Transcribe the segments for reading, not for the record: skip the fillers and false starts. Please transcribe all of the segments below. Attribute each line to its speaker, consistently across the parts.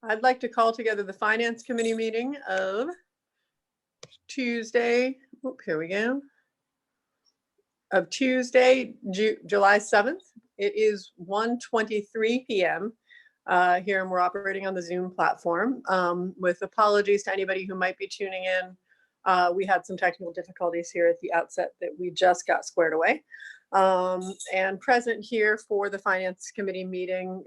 Speaker 1: I'd like to call together the Finance Committee meeting of Tuesday. Here we go. Of Tuesday, July 7th. It is 1:23 p.m. Here, and we're operating on the Zoom platform. With apologies to anybody who might be tuning in. We had some technical difficulties here at the outset that we just got squared away. And present here for the Finance Committee meeting,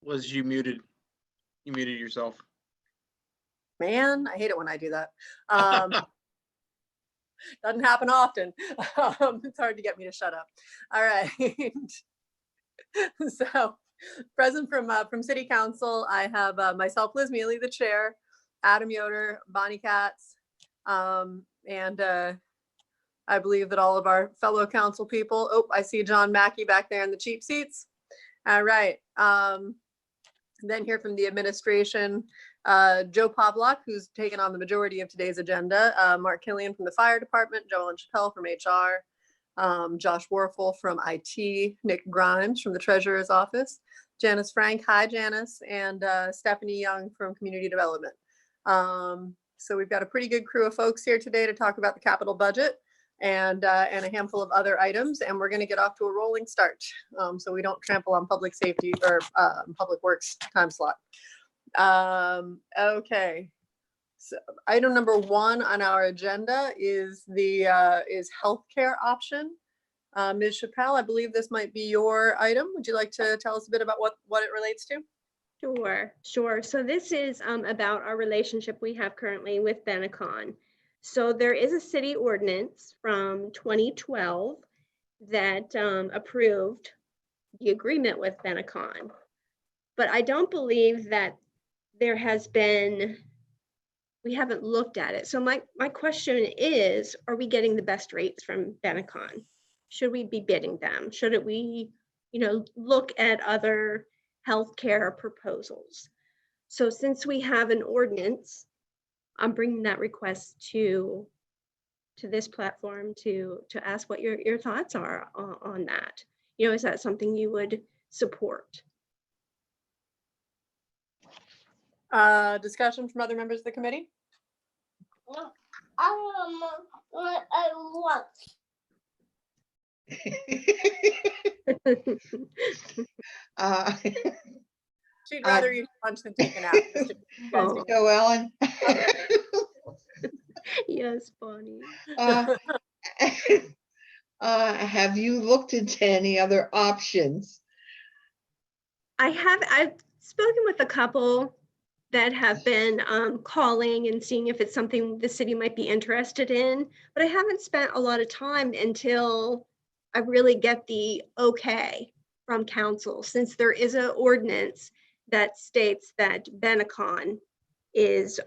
Speaker 2: Was you muted? You muted yourself.
Speaker 1: man, I hate it when I do that. Doesn't happen often. It's hard to get me to shut up. All right. So present from City Council, I have myself, Liz Mealy, the chair, Adam Yoder, Bonnie Katz, and I believe that all of our fellow council people. Oh, I see John Mackey back there in the cheap seats. All right. Then here from the administration, Joe Pavlak, who's taken on the majority of today's agenda, Mark Killian from the fire department, Joellen Chappelle from HR, Josh Warfel from IT, Nick Grimes from the treasurer's office, Janice Frank, hi Janice, and Stephanie Young from community development. So we've got a pretty good crew of folks here today to talk about the capital budget and a handful of other items, and we're going to get off to a rolling start, so we don't trample on public safety or public works time slot. Okay, so item number 1 on our agenda is the healthcare option. Ms. Chappelle, I believe this might be your item. Would you like to tell us a bit about what it relates to?
Speaker 3: Sure. So this is about our relationship we have currently with Benecon. So there is a city ordinance from 2012 that approved the agreement with Benecon, but I don't believe that there has been, we haven't looked at it. So my question is, are we getting the best rates from Benecon? Should we be bidding them? Should we, look at other healthcare proposals? So since we have an ordinance, I'm bringing that request to this platform to ask what your thoughts are on that. Is that something you would support?
Speaker 1: Discussion from other members of the committee? She'd rather eat lunch than take a nap.
Speaker 3: Oh.
Speaker 4: Joellen.
Speaker 3: Yes, Bonnie.
Speaker 4: Have you looked into any other options?
Speaker 3: I've spoken with a couple that have been calling and seeing if it's something the city might be interested in, but I haven't spent a lot of time until I really get the okay from council, since there is an ordinance that states that Benecon is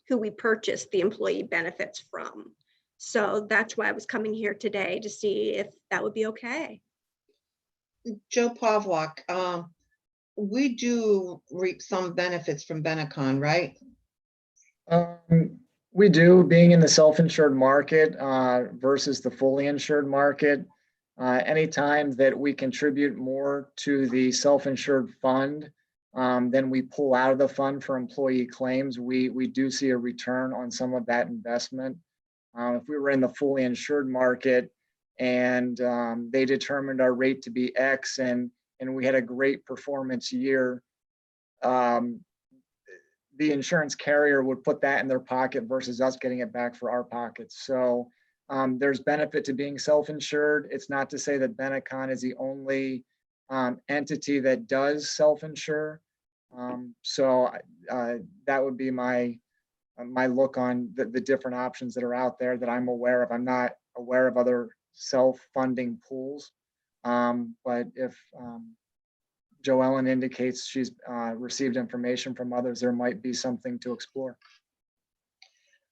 Speaker 3: who we purchased the employee benefits from. So that's why I was coming here today to see if that would be okay.
Speaker 4: Joe Pavlak, we do reap some benefits from Benecon, right?
Speaker 5: We do, being in the self-insured market versus the fully insured market. Anytime that we contribute more to the self-insured fund than we pull out of the fund for employee claims, we do see a return on some of that investment. If we were in the fully insured market and they determined our rate to be X and we had a great performance year, the insurance carrier would put that in their pocket versus us getting it back for our pockets. So there's benefit to being self-insured. It's not to say that Benecon is the only entity that does self-insure. So that would be my look on the different options that are out there that I'm aware of. I'm not aware of other self-funding pools, but if Joellen indicates she's received information from others, there might be something to explore.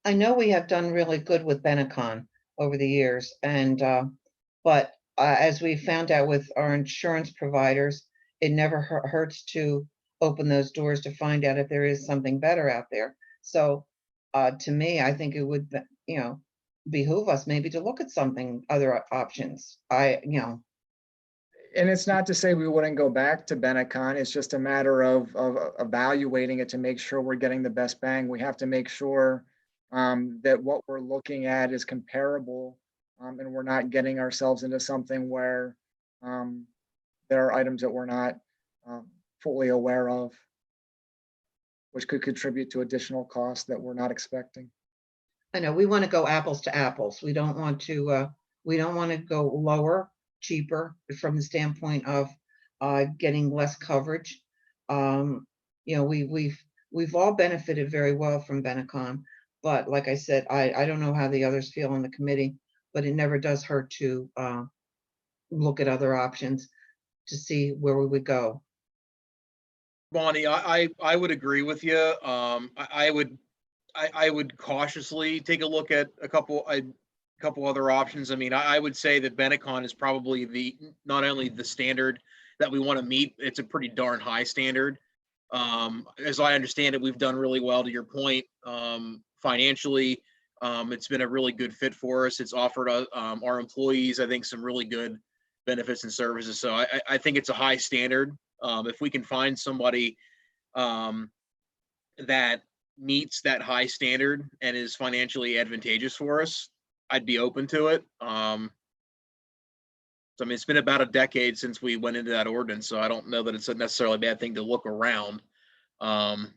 Speaker 4: I know we have done really good with Benecon over the years, and but as we found out with our insurance providers, it never hurts to open those doors to find out if there is something better out there. So to me, I think it would, behoove us maybe to look at something, other options.
Speaker 5: And it's not to say we wouldn't go back to Benetcon. It's just a matter of evaluating it to make sure we're getting the best bang. We have to make sure that what we're looking at is comparable, and we're not getting ourselves into something where there are items that we're not fully aware of, which could contribute to additional costs that we're not expecting.
Speaker 4: I know, we want to go apples to apples. We don't want to go lower, cheaper from the standpoint of getting less coverage. You know, we've all benefited very well from Benetcon, but like I said, I don't know how the others feel on the committee, but it never does hurt to look at other options to see where we would go.
Speaker 2: Bonnie, I would agree with you. I would cautiously take a look at a couple other options. I mean, I would say that Benetcon is probably not only the standard that we want to meet, it's a pretty darn high standard. As I understand it, we've done really well, to your point, financially. It's been a really good fit for us. It's offered our employees, I think, some really good benefits and services. So I think it's a high standard. If we can find somebody that meets that high standard and is financially advantageous for us, I'd be open to it. So, I mean, it's been about a decade since we went into that ordinance, so I don't know that it's a necessarily bad thing to look around. I'm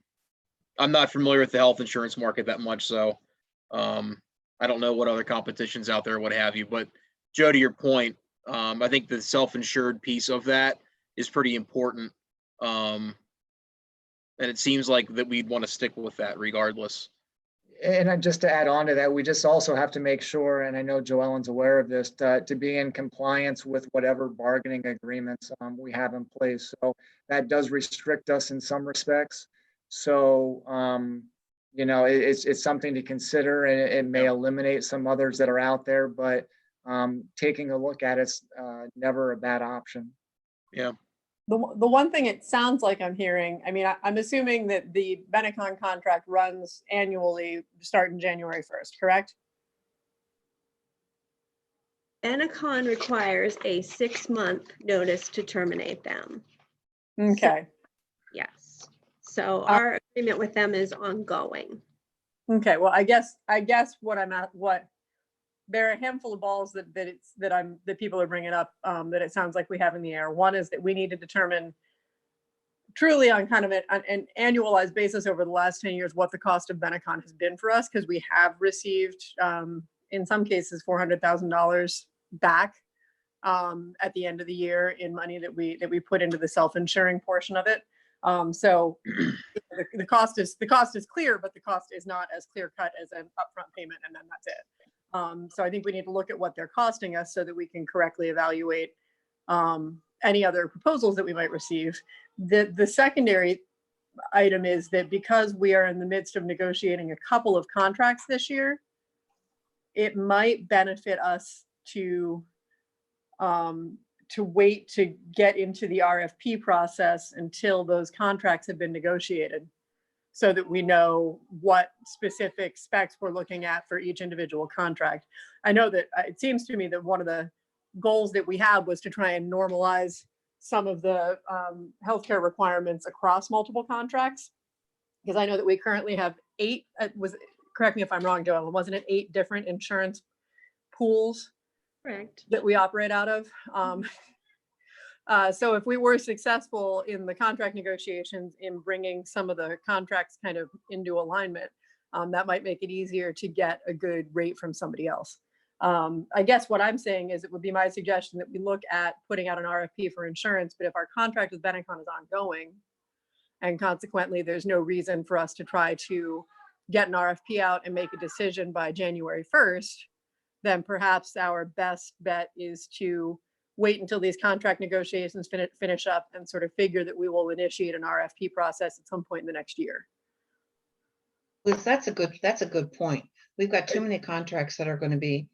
Speaker 2: not familiar with the health insurance market that much, so I don't know what other competitions out there, what have you. But Joe, to your point, I think the self-insured piece of that is pretty important. And it seems like that we'd want to stick with that regardless.
Speaker 5: And just to add on to that, we just also have to make sure, and I know Joellen's aware of this, to be in compliance with whatever bargaining agreements we have in place. So that does restrict us in some respects. So, you know, it's something to consider, and it may eliminate some others that are out there, but taking a look at it's never a bad option.
Speaker 2: Yeah.
Speaker 1: The one thing it sounds like I'm hearing, I mean, I'm assuming that the Benetcon contract runs annually, starting January 1st, correct?
Speaker 3: Benetcon requires a 6-month notice to terminate them.
Speaker 1: Okay.
Speaker 3: Yes. So our agreement with them is ongoing.
Speaker 1: Okay. Well, I guess there are a handful of balls that people are bringing up that it sounds like we have in the air. One is that we need to determine truly on kind of an annualized basis over the last 10 years what the cost of Benetcon has been for us, because we have received in some cases $400,000 back at the end of the year in money that we put into the self-insuring portion of it. So the cost is clear, but the cost is not as clear cut as an upfront payment and then that's it. So I think we need to look at what they're costing us so that we can correctly evaluate any other proposals that we might receive. The secondary item is that because we are in the midst of negotiating a couple of contracts this year, it might benefit us to wait to get into the RFP process until those contracts have been negotiated, so that we know what specific specs we're looking at for each individual contract. I know that it seems to me that one of the goals that we had was to try and normalize some of the healthcare requirements across multiple contracts. Because I know that we currently have 8, correct me if I'm wrong, Joelle, wasn't it 8 different insurance pools
Speaker 3: Correct.
Speaker 1: that we operate out of? So if we were successful in the contract negotiations in bringing some of the contracts kind of into alignment, that might make it easier to get a good rate from somebody else. I guess what I'm saying is it would be my suggestion that we look at putting out an RFP for insurance, but if our contract with Benetcon is ongoing, and consequently there's no reason for us to try to get an RFP out and make a decision by January 1st, then perhaps our best bet is to wait until these contract negotiations finish up and sort of figure that we will initiate an RFP process at some point in the next year.
Speaker 4: Liz, that's a good point. We've got too many contracts that are going to be,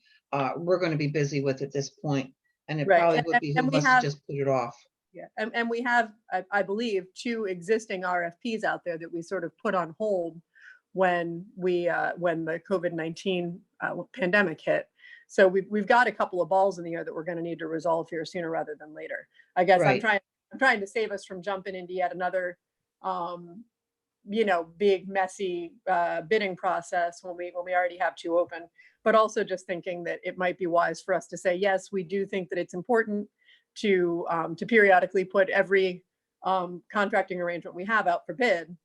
Speaker 4: we're going to be busy with at this point, and it
Speaker 1: Right.
Speaker 4: probably would behoove us to just put it off.
Speaker 1: Yeah, and we have, I believe, 2 existing RFPs out there that we sort of put on hold when the COVID-19 pandemic hit. So we've got a couple of balls in the air that we're going to need to resolve here sooner rather than later. I guess
Speaker 4: Right.
Speaker 1: I'm trying to save us from jumping into yet another, big messy bidding process when we already have two open. But also just thinking that it might be wise for us to say, yes, we do think that it's important to periodically put every contracting arrangement we have out for bid.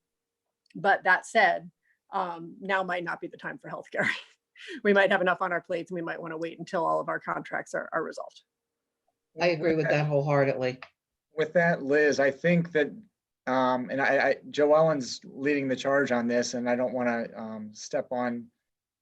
Speaker 1: But that said, now might not be the time for healthcare. We might have enough on our plates and we might want to wait until all of our contracts are resolved.
Speaker 4: I agree with that wholeheartedly.
Speaker 5: With that, Liz, I think that, and Joe Ellen's leading the charge on this, and I don't want to step on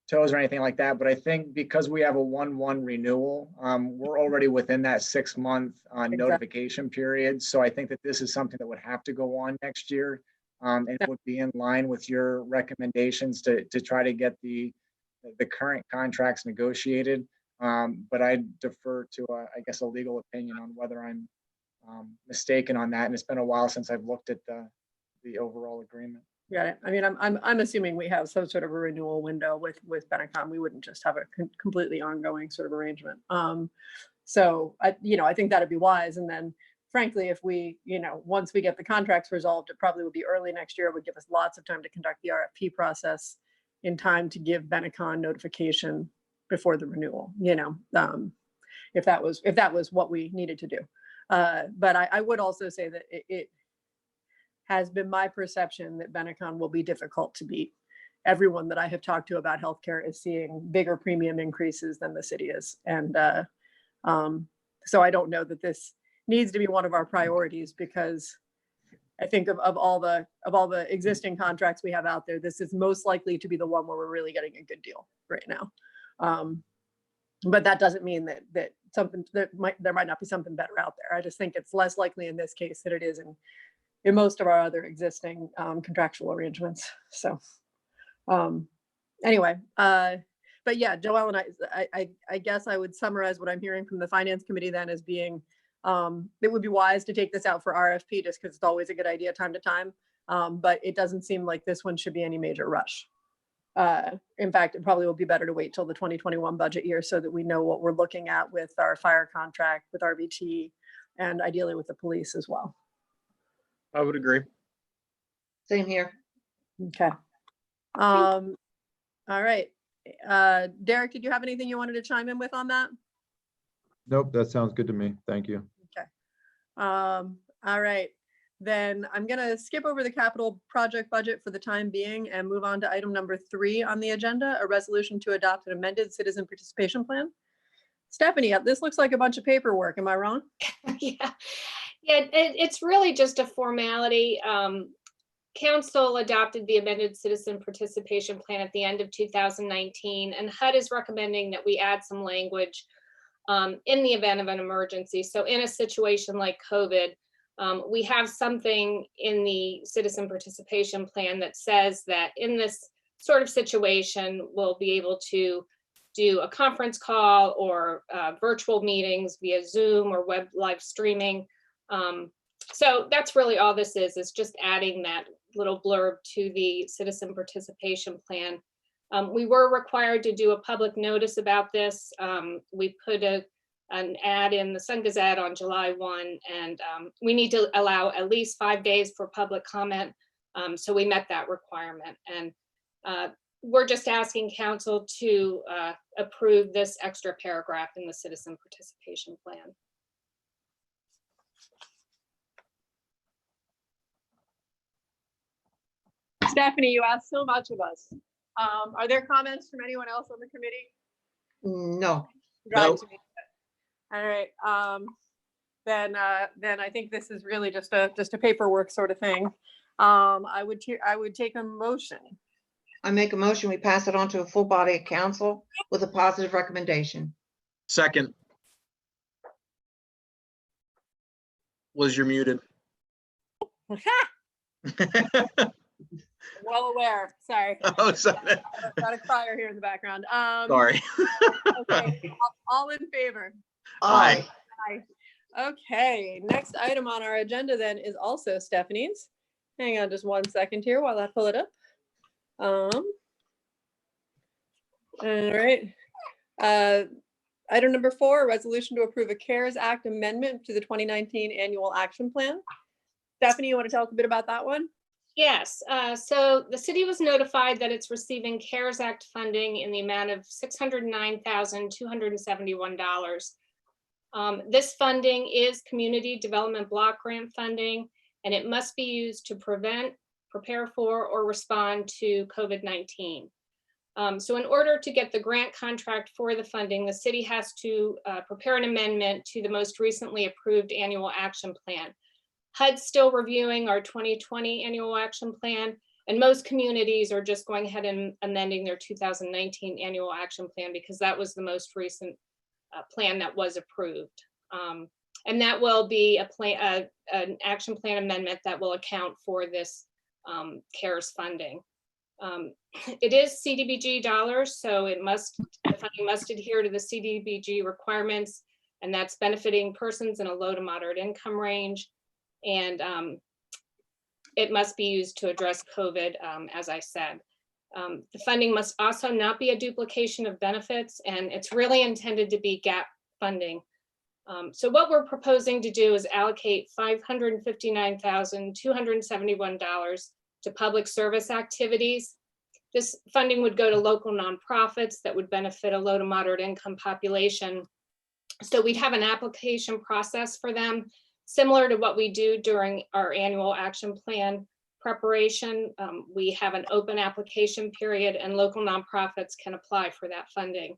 Speaker 5: toes or anything like that, but I think because we have a 1/1 renewal, we're already within that 6-month notification period. So I think that this is something that would have to go on next year. And it would be in line with your recommendations to try to get the current contracts negotiated. But I defer to, I guess, a legal opinion on whether I'm mistaken on that. And it's been a while since I've looked at the overall agreement.
Speaker 1: Got it. I mean, I'm assuming we have some sort of a renewal window with Benetcon. We wouldn't just have a completely ongoing sort of arrangement. So I think that'd be wise. And then frankly, if we, once we get the contracts resolved, it probably would be early next year. It would give us lots of time to conduct the RFP process in time to give Benetcon notification before the renewal, if that was what we needed to do. But I would also say that it has been my perception that Benetcon will be difficult to beat. Everyone that I have talked to about healthcare is seeing bigger premium increases than the city is. And so I don't know that this needs to be one of our priorities, because I think of all the existing contracts we have out there, this is most likely to be the one where we're really getting a good deal right now. But that doesn't mean that there might not be something better out there. I just think it's less likely in this case than it is in most of our other existing contractual arrangements. So anyway, but yeah, Joelle and I guess I would summarize what I'm hearing from the finance committee then as being, it would be wise to take this out for RFP just because it's always a good idea time to time. But it doesn't seem like this one should be any major rush. In fact, it probably will be better to wait till the 2021 budget year so that we know what we're looking at with our fire contract, with RBT, and ideally with the police as well.
Speaker 2: I would agree.
Speaker 4: Same here.
Speaker 1: Okay. All right. Derek, did you have anything you wanted to chime in with on that?
Speaker 6: Nope, that sounds good to me. Thank you.
Speaker 1: Okay. All right. Then I'm going to skip over the capital project budget for the time being and move on to item number 3 on the agenda, a resolution to adopt an amended citizen participation plan. Stephanie, this looks like a bunch of paperwork. Am I wrong?
Speaker 3: Yeah, it's really just a formality. Council adopted the amended citizen participation plan at the end of 2019, and HUD is recommending that we add some language in the event of an emergency. So in a situation like COVID, we have something in the citizen participation plan that says that in this sort of situation, we'll be able to do a conference call or virtual meetings via Zoom or web live streaming. So that's really all this is just adding that little blurb to the citizen participation plan. We were required to do a public notice about this. We put an ad in the Sun Gazette on July 1, and we need to allow at least 5 days for public comment. So we met that requirement, and we're just asking council to approve this extra paragraph in the citizen participation plan.
Speaker 1: Stephanie, you asked so much of us. Are there comments from anyone else on the committee?
Speaker 4: No.
Speaker 2: No.
Speaker 1: All right. Then I think this is really just a paperwork sort of thing. I would take a motion.
Speaker 4: I make a motion, we pass it on to a full body of council with a positive recommendation.
Speaker 2: Second. Liz, you're muted.
Speaker 1: Well aware. Sorry.
Speaker 2: Oh, sorry.
Speaker 1: Got a crier here in the background.
Speaker 2: Sorry.
Speaker 1: Okay. All in favor?
Speaker 2: Aye.
Speaker 1: Aye. Okay. Next item on our agenda then is also Stephanie's. Hang on just 1 second here while I pull it up. All right. Item number 4, a resolution to approve a CARES Act amendment to the 2019 Annual Action Plan. Stephanie, you want to tell us a bit about that one?
Speaker 7: Yes, so the city was notified that it's receiving CARES Act funding in the amount of $609,271. This funding is Community Development Block Grant funding, and it must be used to prevent, prepare for, or respond to COVID-19. So in order to get the grant contract for the funding, the city has to prepare an amendment to the most recently approved annual action plan. HUD's still reviewing our 2020 annual action plan, and most communities are just going ahead and amending their 2019 annual action plan because that was the most recent plan that was approved. And that will be an action plan amendment that will account for this CARES funding. It is CDBG dollars, so the funding must adhere to the CDBG requirements, and that's benefiting persons in a low to moderate income range. And it must be used to address COVID, as I said. The funding must also not be a duplication of benefits, and it's really intended to be gap funding. So what we're proposing to do is allocate $559,271 to public service activities. This funding would go to local nonprofits that would benefit a low to moderate income population. So we'd have an application process for them, similar to what we do during our annual action plan preparation. We have an open application period and local nonprofits can apply for that funding.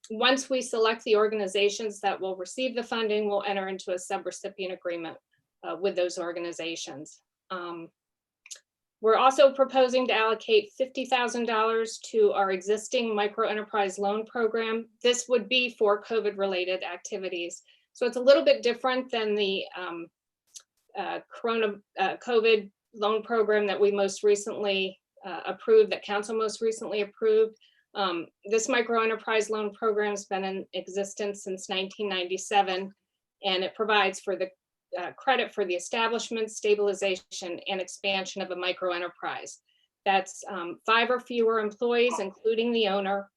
Speaker 7: Once we select the organizations that will receive the funding, we'll enter into a subrecipient agreement with those organizations. We're also proposing to allocate $50,000 to our existing microenterprise loan program. This would be for COVID-related activities. So it's a little bit different than the COVID loan program that we most recently approved, that council most recently approved. This microenterprise loan program has been in existence since 1997, and it provides for the credit for the establishment, stabilization, and expansion of a microenterprise. That's 5 or fewer employees, including the owner.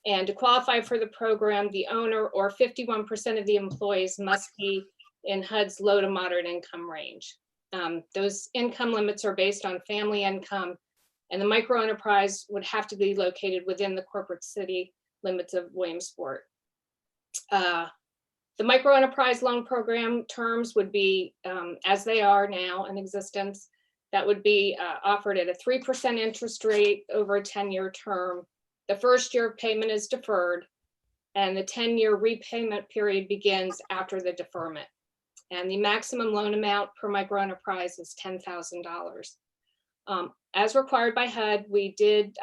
Speaker 7: And to qualify for the program, the owner or 51% of the employees must be in HUD's low to moderate income range. Those income limits are based on family income, and the microenterprise would have to be located within the corporate city limits of Williamsport. The microenterprise loan program terms would be as they are now in existence. That would be offered at a 3% interest rate over a 10-year term. The first year of payment is deferred, and the 10-year repayment period begins after the deferment. And the maximum loan amount per microenterprise is $10,000. As required by HUD, we did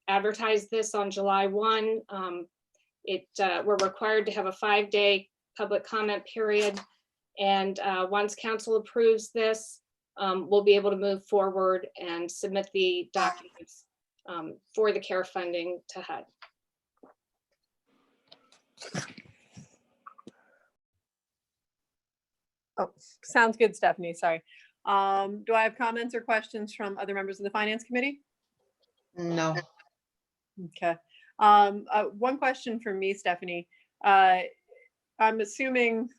Speaker 7: advertise this on July 1. We're required to have a 5-day public comment period. And once council approves this, we'll be able to move forward and submit the documents for the CARE funding to HUD.
Speaker 1: Oh, sounds good, Stephanie. Sorry. Do I have comments or questions from other members of the Finance Committee?
Speaker 4: No,
Speaker 1: Okay. One question from me, Stephanie. I'm assuming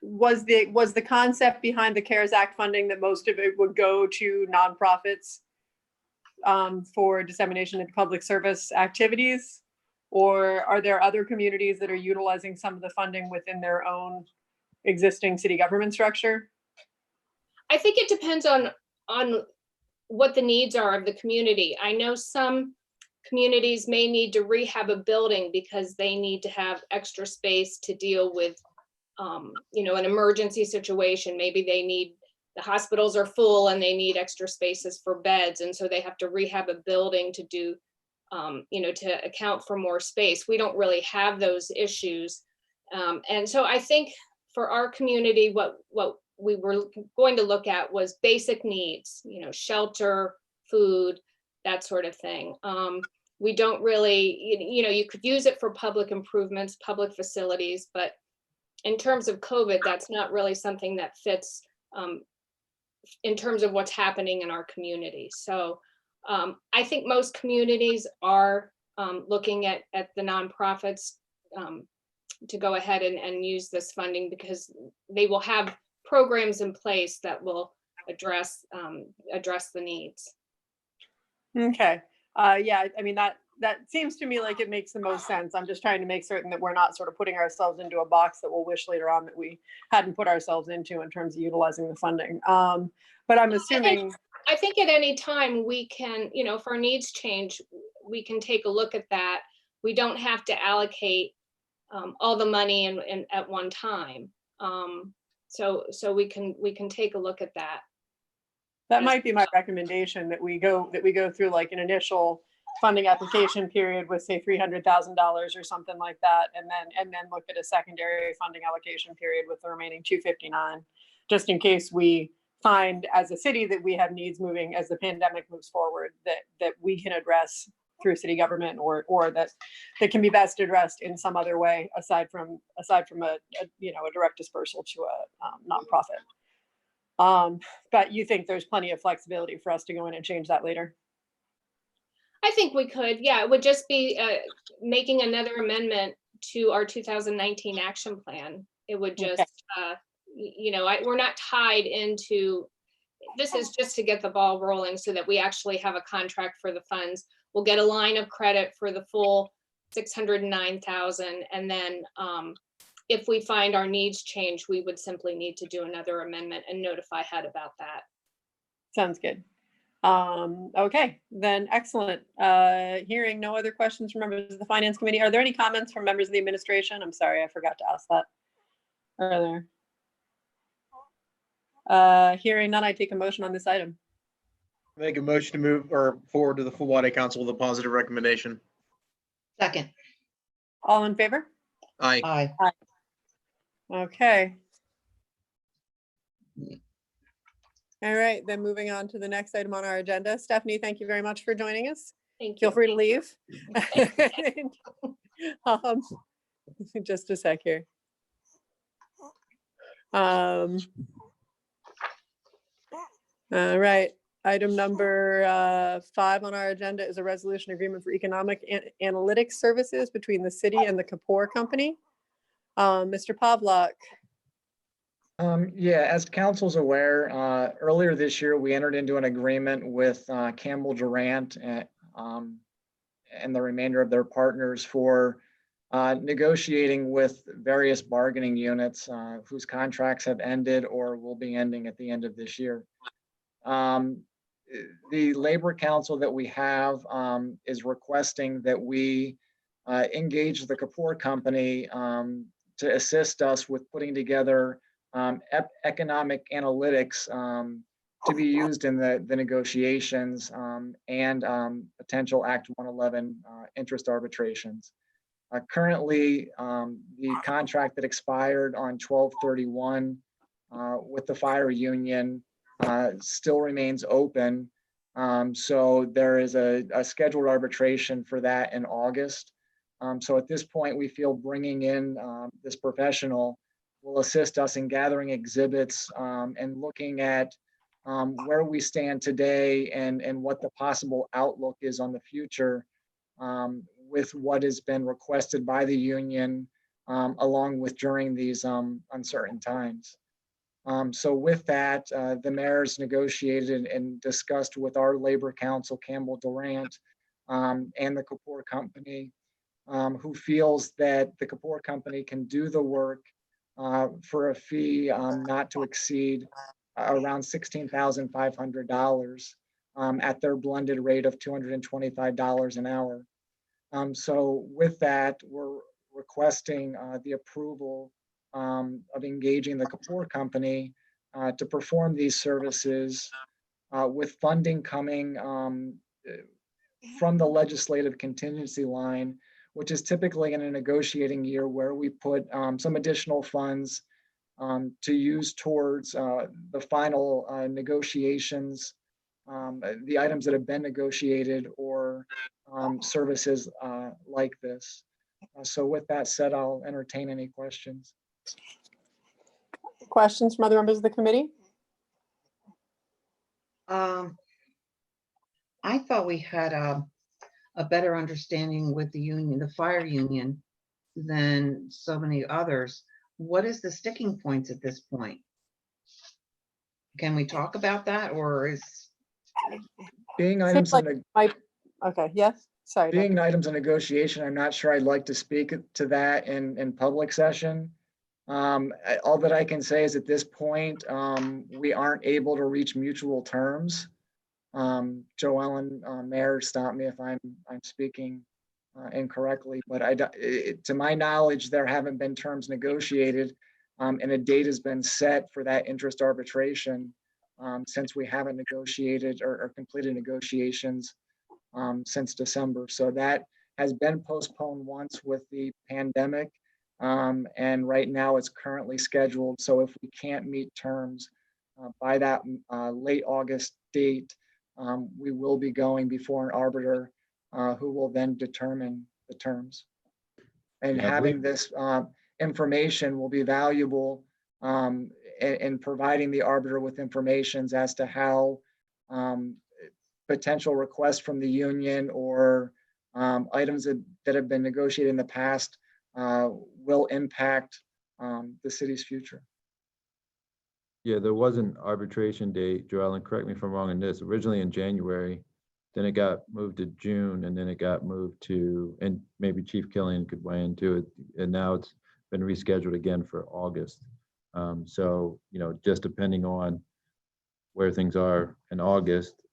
Speaker 1: was the concept behind the CARES Act funding that most of it would go to nonprofits for dissemination of public service activities? Or are there other communities that are utilizing some of the funding within their own existing city government structure?
Speaker 7: I think it depends on what the needs are of the community. I know some communities may need to rehab a building because they need to have extra space to deal with, an emergency situation. Maybe the hospitals are full and they need extra spaces for beds. And so they have to rehab a building to do, to account for more space. We don't really have those issues. And so I think for our community, what we were going to look at was basic needs, shelter, food, that sort of thing. We don't really, you could use it for public improvements, public facilities, but in terms of COVID, that's not really something that fits in terms of what's happening in our community. So I think most communities are looking at the nonprofits to go ahead and use this funding, because they will have programs in place that will address the needs.
Speaker 1: Okay, yeah, I mean, that seems to me like it makes the most sense. I'm just trying to make certain that we're not sort of putting ourselves into a box that we'll wish later on that we hadn't put ourselves into in terms of utilizing the funding. But I'm assuming,
Speaker 7: I think at any time we can, if our needs change, we can take a look at that. We don't have to allocate all the money in at one time. So we can take a look at that.
Speaker 1: that might be my recommendation, that we go through like an initial funding application period with, say, $300,000 or something like that, and then look at a secondary funding allocation period with the remaining 259, just in case we find as a city that we have needs moving as the pandemic moves forward that we can address through city government, or that can be best addressed in some other way aside from a direct dispersal to a nonprofit. But you think there's plenty of flexibility for us to go in and change that later?
Speaker 7: I think we could, yeah, it would just be making another amendment to our 2019 action plan. It would just, we're not tied into, this is just to get the ball rolling so that we actually have a contract for the funds. We'll get a line of credit for the full 609,000. And then if we find our needs change, we would simply need to do another amendment and notify HUD about that.
Speaker 1: Sounds good. Okay, then excellent. Hearing no other questions from members of the Finance Committee. Are there any comments from members of the administration? I'm sorry, I forgot to ask that. Are there? Hearing none, I take a motion on this item.
Speaker 2: Make a motion to move or forward to the full body council with a positive recommendation.
Speaker 4: Second,
Speaker 1: All in favor?
Speaker 2: Aye.
Speaker 4: aye.
Speaker 1: Okay. All right, then moving on to the next item on our agenda. Stephanie, thank you very much for joining us.
Speaker 7: Thank
Speaker 1: Feel
Speaker 7: you.
Speaker 1: free to leave. Just a sec here. All right, item number 5 on our agenda is a resolution agreement for economic analytics services between the city and the Kapoor Company. Mr. Pavlak.
Speaker 5: Yeah, as council's aware, earlier this year, we entered into an agreement with Campbell Durant and the remainder of their partners for negotiating with various bargaining units whose contracts have ended or will be ending at the end of this year. The Labor Council that we have is requesting that we engage the Kapoor Company to assist us with putting together economic analytics to be used in the negotiations and potential Act 111 interest arbitrations. Currently, the contract that expired on 12/31 with the fire union still remains open. So there is a scheduled arbitration for that in August. So at this point, we feel bringing in this professional will assist us in gathering exhibits and looking at where we stand today and what the possible outlook is on the future with what has been requested by the union along with during these uncertain times. So with that, the mayors negotiated and discussed with our Labor Council, Campbell Durant, and the Kapoor Company, who feels that the Kapoor Company can do the work for a fee not to exceed around $16,500 at their blended rate of $225 an hour. So with that, we're requesting the approval of engaging the Kapoor Company to perform these services with funding coming from the legislative contingency line, which is typically in a negotiating year where we put some additional funds to use towards the final negotiations, the items that have been negotiated or services like this. So with that said, I'll entertain any questions.
Speaker 1: Questions from other members of the committee?
Speaker 4: I thought we had a better understanding with the union, the fire union, than so many others. What is the sticking points at this point? Can we talk about that, or is,
Speaker 5: Being
Speaker 1: Seems
Speaker 5: items
Speaker 1: like
Speaker 5: in,
Speaker 1: Okay, yes, sorry. Doug.
Speaker 5: being items of negotiation, I'm not sure I'd like to speak to that in public session. All that I can say is at this point, we aren't able to reach mutual terms. Joellen, Mayor, stop me if I'm speaking incorrectly, but to my knowledge, there haven't been terms negotiated, and a date has been set for that interest arbitration, since we haven't negotiated or completed negotiations since December. So that has been postponed once with the pandemic. And right now it's currently scheduled. So if we can't meet terms by that late August date, we will be going before an arbiter who will then determine the terms. And
Speaker 6: Yeah, I
Speaker 5: having this information will be valuable in providing the arbiter with information as to how potential requests from the union or items that have been negotiated in the past will impact the city's future.
Speaker 6: Yeah, there was an arbitration date, Joellen, correct me if I'm wrong on this, originally in January, then it got moved to June, and then it got moved to, and maybe Chief Killian could weigh into it, and now it's been rescheduled again for August. So, you know, just depending on where things are in August,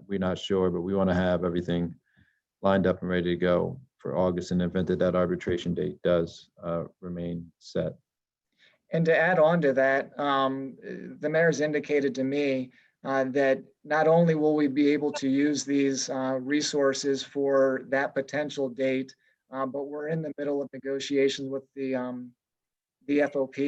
Speaker 6: we're not sure, but we want to have everything lined up and ready to go for August in the event that that arbitration date does remain set.
Speaker 5: And to add on to that, the mayor's indicated to me that not only will we be able to use these resources for that potential date, but we're in the middle of negotiations with the FOP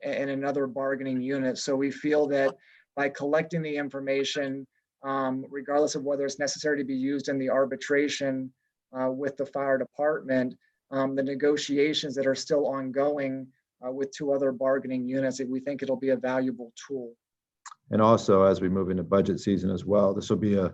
Speaker 5: and another bargaining unit. So we feel that by collecting the information, regardless of whether it's necessary to be used in the arbitration with the fire department, the negotiations that are still ongoing with two other bargaining units, we think it'll be a valuable tool.
Speaker 6: And also, as we move into budget season as well, this will be a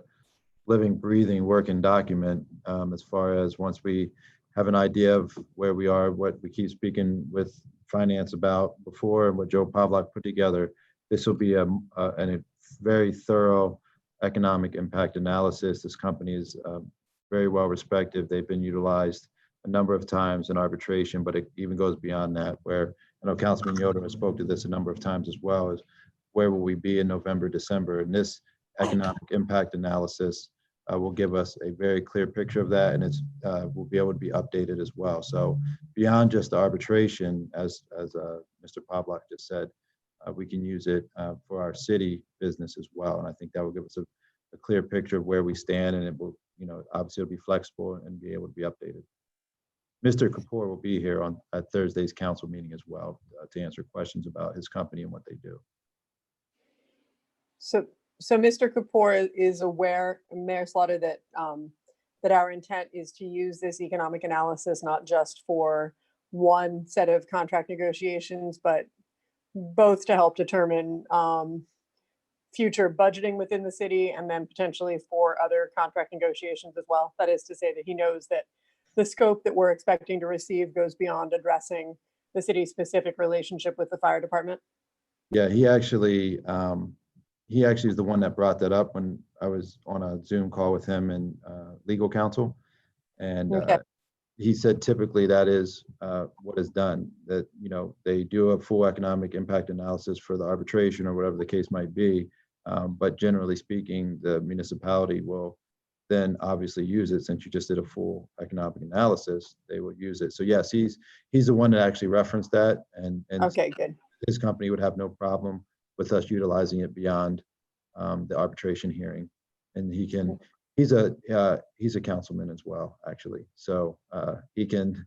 Speaker 6: living, breathing, working document as far as once we have an idea of where we are, what we keep speaking with finance about before, and what Joe Pavlak put together. This will be a very thorough economic impact analysis. This company is very well respected. They've been utilized a number of times in arbitration, but it even goes beyond that, where I know Councilman Yoder has spoke to this a number of times as well, is where will we be in November, December? And this economic impact analysis will give us a very clear picture of that, and it's will be able to be updated as well. So beyond just the arbitration, as Mr. Pavlak just said, we can use it for our city business as well. And I think that will give us a clear picture of where we stand, and it will, you know, obviously it'll be flexible and be able to be updated. Mr. Kapoor will be here at Thursday's council meeting as well to answer questions about his company and what they do.
Speaker 1: So Mr. Kapoor is aware, Mayor Slaughter, that that our intent is to use this economic analysis not just for one set of contract negotiations, but both to help determine future budgeting within the city, and then potentially for other contract negotiations as well. That is to say that he knows that the scope that we're expecting to receive goes beyond addressing the city's specific relationship with the fire department.
Speaker 6: Yeah, he actually is the one that brought that up when I was on a Zoom call with him and legal counsel. And
Speaker 1: Okay.
Speaker 6: he said typically that is what is done, that, you know, they do a full economic impact analysis for the arbitration or whatever the case might be. But generally speaking, the municipality will then obviously use it. Since you just did a full economic analysis, they will use it. So yes, he's the one that actually referenced that, and
Speaker 1: Okay, good.
Speaker 6: his company would have no problem with us utilizing it beyond the arbitration hearing. And he's a councilman as well, actually. So he can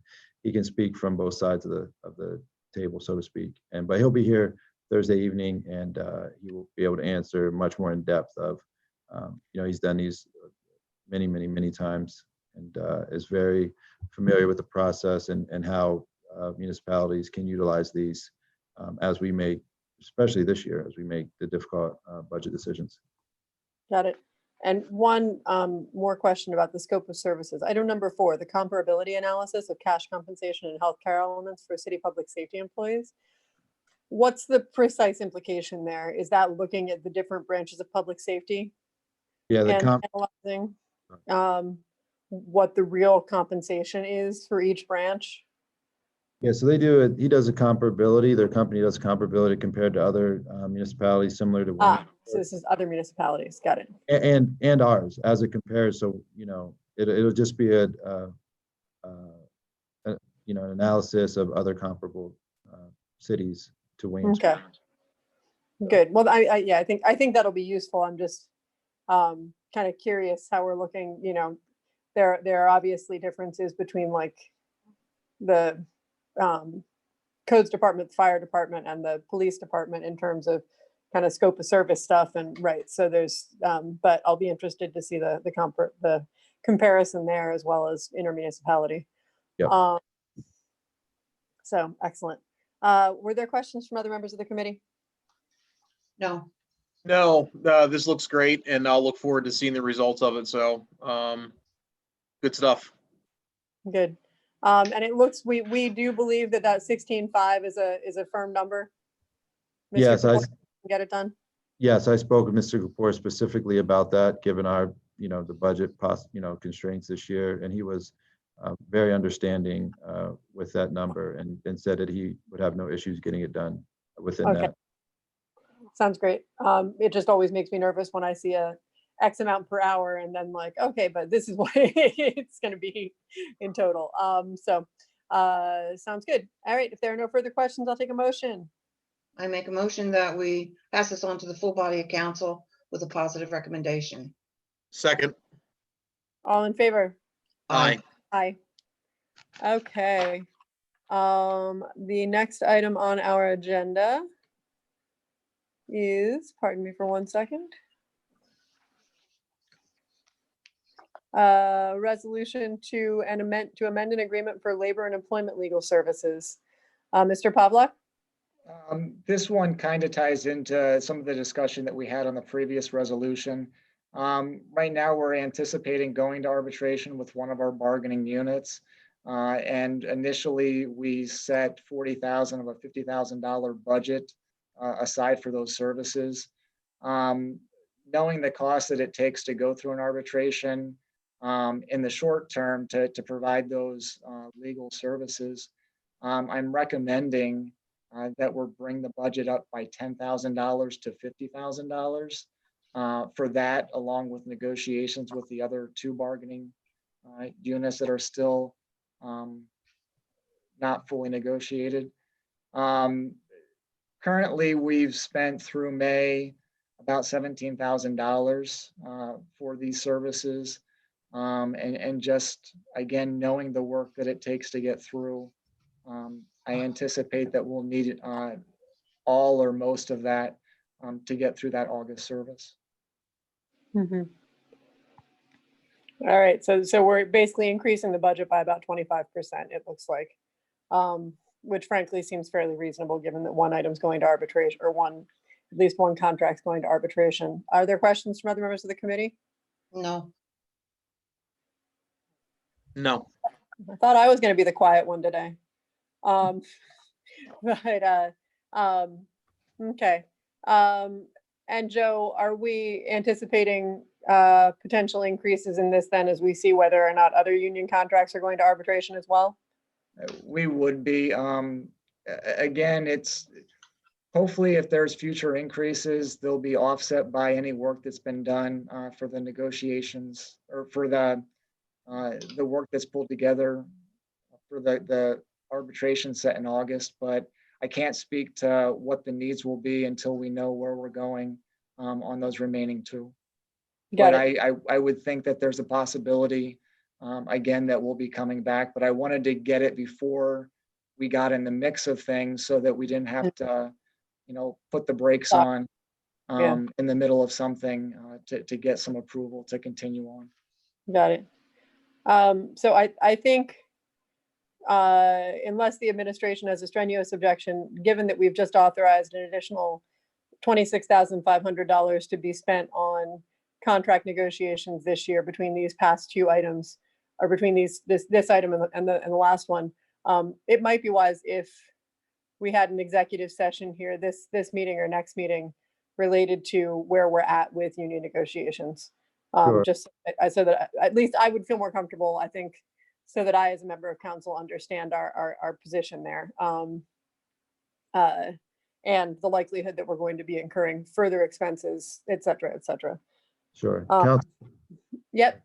Speaker 6: speak from both sides of the table, so to speak. But he'll be here Thursday evening, and he will be able to answer much more in depth of, you know, he's done these many times, and is very familiar with the process and how municipalities can utilize these as we make, especially this year, as we make the difficult budget decisions.
Speaker 1: Got it. And one more question about the scope of services. Item number 4, the comparability analysis of cash compensation and healthcare elements for city public safety employees. What's the precise implication there? Is that looking at the different branches of public safety
Speaker 6: Yeah, the
Speaker 1: and analyzing what the real compensation is for each branch?
Speaker 6: yeah, so they do it, he does a comparability, their company does comparability compared to other municipalities similar to
Speaker 1: So this is other municipalities. Got it.
Speaker 6: and ours as it compares. So, it'll just be a an analysis of other comparable cities to Williamsport.
Speaker 1: Okay. Good. Well, yeah, I think that'll be useful. I'm just kind of curious how we're looking, there are obviously differences between like the codes department, the fire department, and the police department in terms of kind of scope of service stuff. And right, so there's, but I'll be interested to see the comparison there as well as intermunicipality.
Speaker 6: Yep.
Speaker 1: So excellent. Were there questions from other members of the committee?
Speaker 4: No,
Speaker 2: No, this looks great, and I'll look forward to seeing the results of it. So, good stuff.
Speaker 1: Good. And it looks, we do believe that 16.5 is a firm number. Mr.
Speaker 6: Yes,
Speaker 1: Kapoor, get it done.
Speaker 6: Yes, I spoke with Mr. Kapoor specifically about that, given our, the budget constraints this year, and he was very understanding with that number and said that he would have no issues getting it done within
Speaker 1: Okay.
Speaker 6: that.
Speaker 1: Sounds great. It just always makes me nervous when I see a X amount per hour and then like, okay, but this is what it's going to be in total. Sounds good. All right. If there are no further questions, I'll take a motion.
Speaker 4: I make a motion that we pass this on to the full body of council with a positive recommendation.
Speaker 2: Second.
Speaker 1: All in favor?
Speaker 2: Aye.
Speaker 1: Aye. Okay. The next item on our agenda is, pardon me for one second. Resolution to amend an agreement for labor and employment legal services. Mr. Pavlik?
Speaker 5: This one kind of ties into some of the discussion that we had on the previous resolution. Right now, we're anticipating going to arbitration with one of our bargaining units. And initially, we set $40,000 of a $50,000 budget aside for those services. Knowing the cost that it takes to go through an arbitration in the short term to provide those legal services, I'm recommending that we're bring the budget up by $10,000 to $50,000 for that, along with negotiations with the other 2 bargaining units that are still not fully negotiated. Currently, we've spent through May about $17,000 for these services. And just, again, knowing the work that it takes to get through, I anticipate that we'll need all or most of that to get through that August service.
Speaker 1: Mhm. All right, so we're basically increasing the budget by about 25%, it looks like, which frankly seems fairly reasonable, given that one item's going to arbitration, or at least one contract's going to arbitration. Are there questions from other members of the committee?
Speaker 4: No,
Speaker 2: No.
Speaker 1: I thought I was going to be the quiet one today. Okay. And Joe, are we anticipating potential increases in this then, as we see whether or not other union contracts are going to arbitration as well?
Speaker 5: We would be, again, it's hopefully if there's future increases, they'll be offset by any work that's been done for the negotiations or for the work that's pulled together for the arbitration set in August. But I can't speak to what the needs will be until we know where we're going on those remaining 2.
Speaker 1: Got
Speaker 5: But
Speaker 1: it.
Speaker 5: I would think that there's a possibility, again, that we'll be coming back, but I wanted to get it before we got in the mix of things so that we didn't have to, put the brakes on in the middle of something to get some approval to continue on.
Speaker 1: Got it. So I think unless the administration has a strenuous objection, given that we've just authorized an additional $26,500 to be spent on contract negotiations this year between these past two items, or between this item and the last one. It might be wise if we had an executive session here, this meeting or next meeting, related to where we're at with union negotiations.
Speaker 6: Sure.
Speaker 1: Just so that at least I would feel more comfortable, I think, so that I, as a member of council, understand our position there. And the likelihood that we're going to be incurring further expenses, et cetera, et cetera.
Speaker 6: Sure.
Speaker 1: Um,
Speaker 6: Council,
Speaker 1: Yep,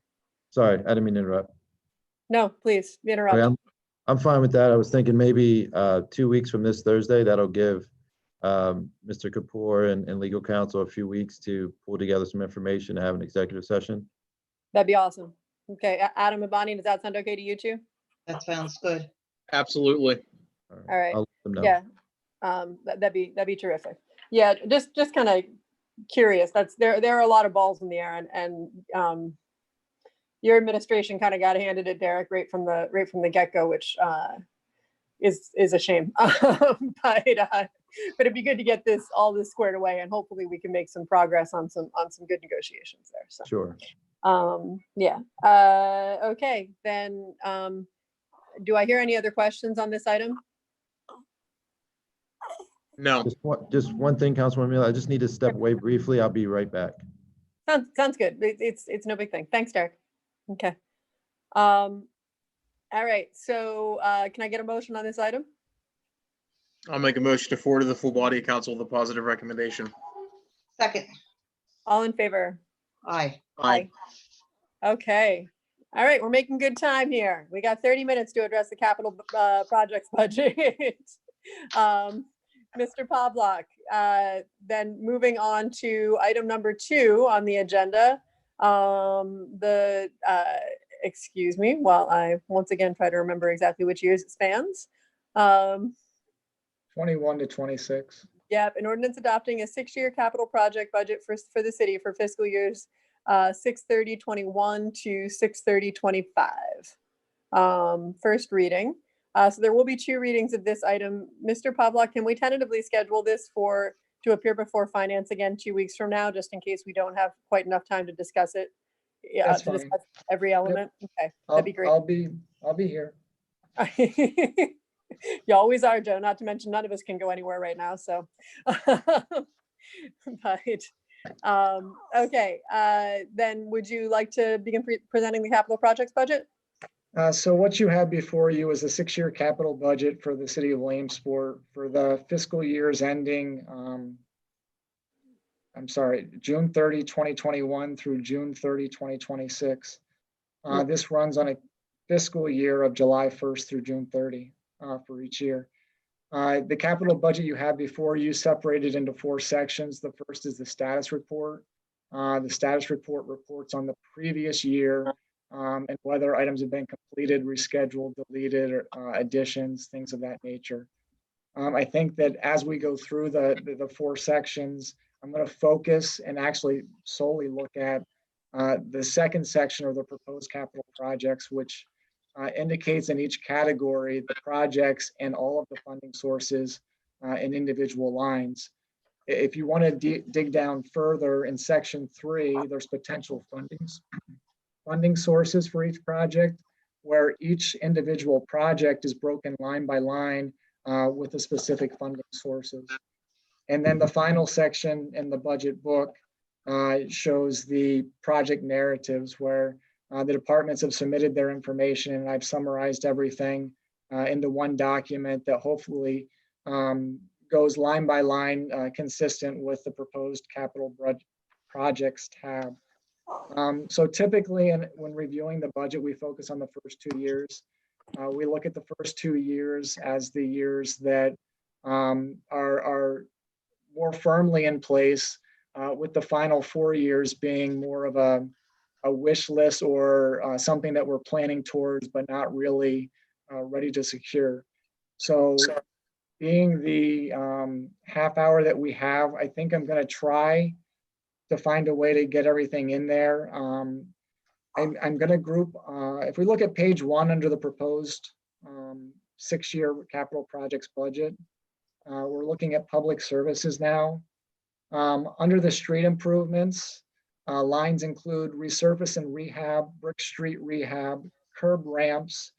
Speaker 6: sorry, I didn't mean to interrupt.
Speaker 1: no, please,
Speaker 6: Okay,
Speaker 1: interrupt.
Speaker 6: I'm fine with that. I was thinking maybe 2 weeks from this Thursday, that'll give Mr. Kapoor and legal counsel a few weeks to pull together some information to have an executive session.
Speaker 1: That'd be awesome. Okay, Adam and Bonnie, does that sound okay to you two?
Speaker 4: That sounds good.
Speaker 2: Absolutely.
Speaker 1: All right.
Speaker 6: I'll let them know.
Speaker 1: Yeah, that'd be terrific. Yeah, just kind of curious. There are a lot of balls in the air, and your administration kind of got handed it, Derek, right from the get-go, which is a shame. But it'd be good to get all this squared away, and hopefully we can make some progress on some good negotiations there. So
Speaker 6: Sure.
Speaker 1: yeah. Okay, then do I hear any other questions on this item?
Speaker 2: No.
Speaker 6: Just one thing, Councilwoman Miller, I just need to step away briefly. I'll be right back.
Speaker 1: Sounds good. It's no big thing. Thanks, Derek. Okay. All right. So can I get a motion on this item?
Speaker 2: I'll make a motion to forward to the full body of council the positive recommendation.
Speaker 4: Second,
Speaker 1: All in favor?
Speaker 4: aye.
Speaker 2: Aye.
Speaker 1: Okay. All right. We're making good time here. We got 30 minutes to address the capital projects budget. Mr. Pavlak, then moving on to item number 2 on the agenda. Excuse me, while I once again try to remember exactly which years it spans.
Speaker 5: 21 to 26.
Speaker 1: Yep, an ordinance adopting a 6-year capital project budget for the city for fiscal years 6/30/21 to 6/30/25. First reading. So there will be 2 readings of this item. Mr. Pavlak, can we tentatively schedule this to appear before finance again 2 weeks from now, just in case we don't have quite enough time to discuss it? Yeah,
Speaker 5: That's
Speaker 1: to
Speaker 5: fine.
Speaker 1: discuss every element. Okay,
Speaker 5: I'll
Speaker 1: that'd be great.
Speaker 5: I'll be here.
Speaker 1: You always are, Joe, not to mention none of us can go anywhere right now, so. But, okay, then would you like to begin presenting the capital projects budget?
Speaker 5: So what you have before you is a 6-year capital budget for the city of Williamsport for the fiscal years ending, June 30, 2021 through June 30, 2026. This runs on a fiscal year of July 1st through June 30 for each year. The capital budget you have before you separated into 4 sections. The first is the status report. The status report reports on the previous year and whether items have been completed, rescheduled, deleted, or additions, things of that nature. I think that as we go through the 4 sections, I'm going to focus and actually solely look at the second section of the proposed capital projects, which indicates in each category the projects and all of the funding sources in individual lines. If you want to dig down further in section 3, there's potential funding sources for each project, where each individual project is broken line by line with the specific funding sources. And then the final section in the budget book shows the project narratives, where the departments have submitted their information, and I've summarized everything into one document that hopefully goes line by line, consistent with the proposed capital projects tab. So typically, when reviewing the budget, we focus on the first 2 years. We look at the first 2 years as the years that are more firmly in place, with the final 4 years being more of a wish list or something that we're planning towards, but not really ready to secure. So being the half hour that we have, I think I'm going to try to find a way to get everything in there. I'm going to group, if we look at page 1 under the proposed 6-year capital projects budget, we're looking at public services now. Under the street improvements, Lines include resurface and rehab, brick street rehab, curb ramps,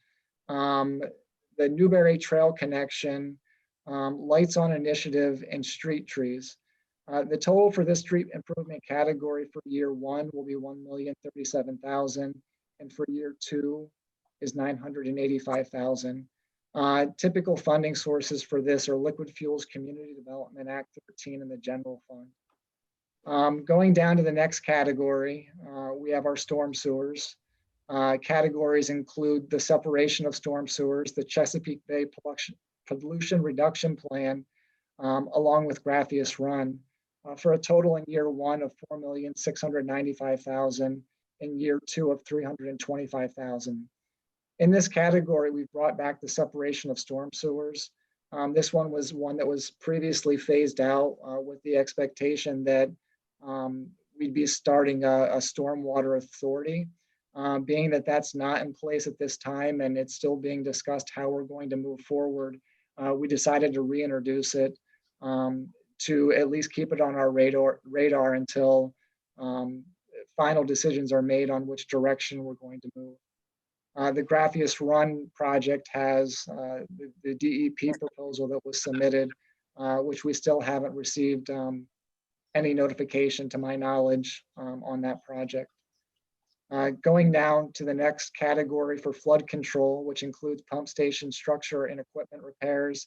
Speaker 5: the Newberry Trail connection, lights on initiative, and street trees. The total for this street improvement category for year one will be $1,037,000, and for year two is $985,000. Typical funding sources for this are Liquid Fuels Community Development Act 13 and the general fund. Going down to the next category, we have our storm sewers. Categories include the separation of storm sewers, the Chesapeake Bay pollution reduction plan, along with Graffius Run, for a total in year one of $4,695,000, in year two of $325,000. In this category, we brought back the separation of storm sewers. This one was one that was previously phased out with the expectation that we'd be starting a stormwater authority. Being that that's not in place at this time and it's still being discussed how we're going to move forward, we decided to reintroduce it to at least keep it on our radar until final decisions are made on which direction we're going to move. The Graffius Run project has the DEP proposal that was submitted, which we still haven't received any notification to my knowledge on that project. Going down to the next category for flood control, which includes pump station structure and equipment repairs,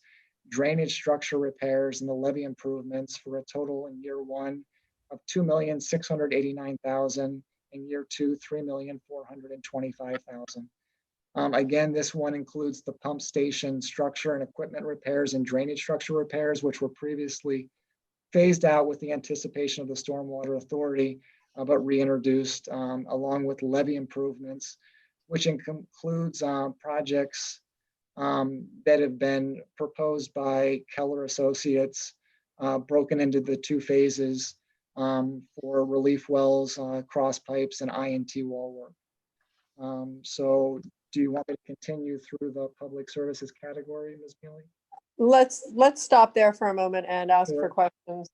Speaker 5: drainage structure repairs, and the levee improvements, for a total in year one of $2,689,000, in year two, $3,425,000. Again, this one includes the pump station structure and equipment repairs and drainage structure repairs, which were previously phased out with the anticipation of the Stormwater Authority, but reintroduced along with levee improvements, which includes projects that have been proposed by Keller Associates, broken into the two phases for relief wells, cross pipes, and INT wall work. So do you want me to continue through the public services category, Ms. Mealy?
Speaker 1: Let's stop there for a moment and ask for
Speaker 5: Sure.
Speaker 1: questions.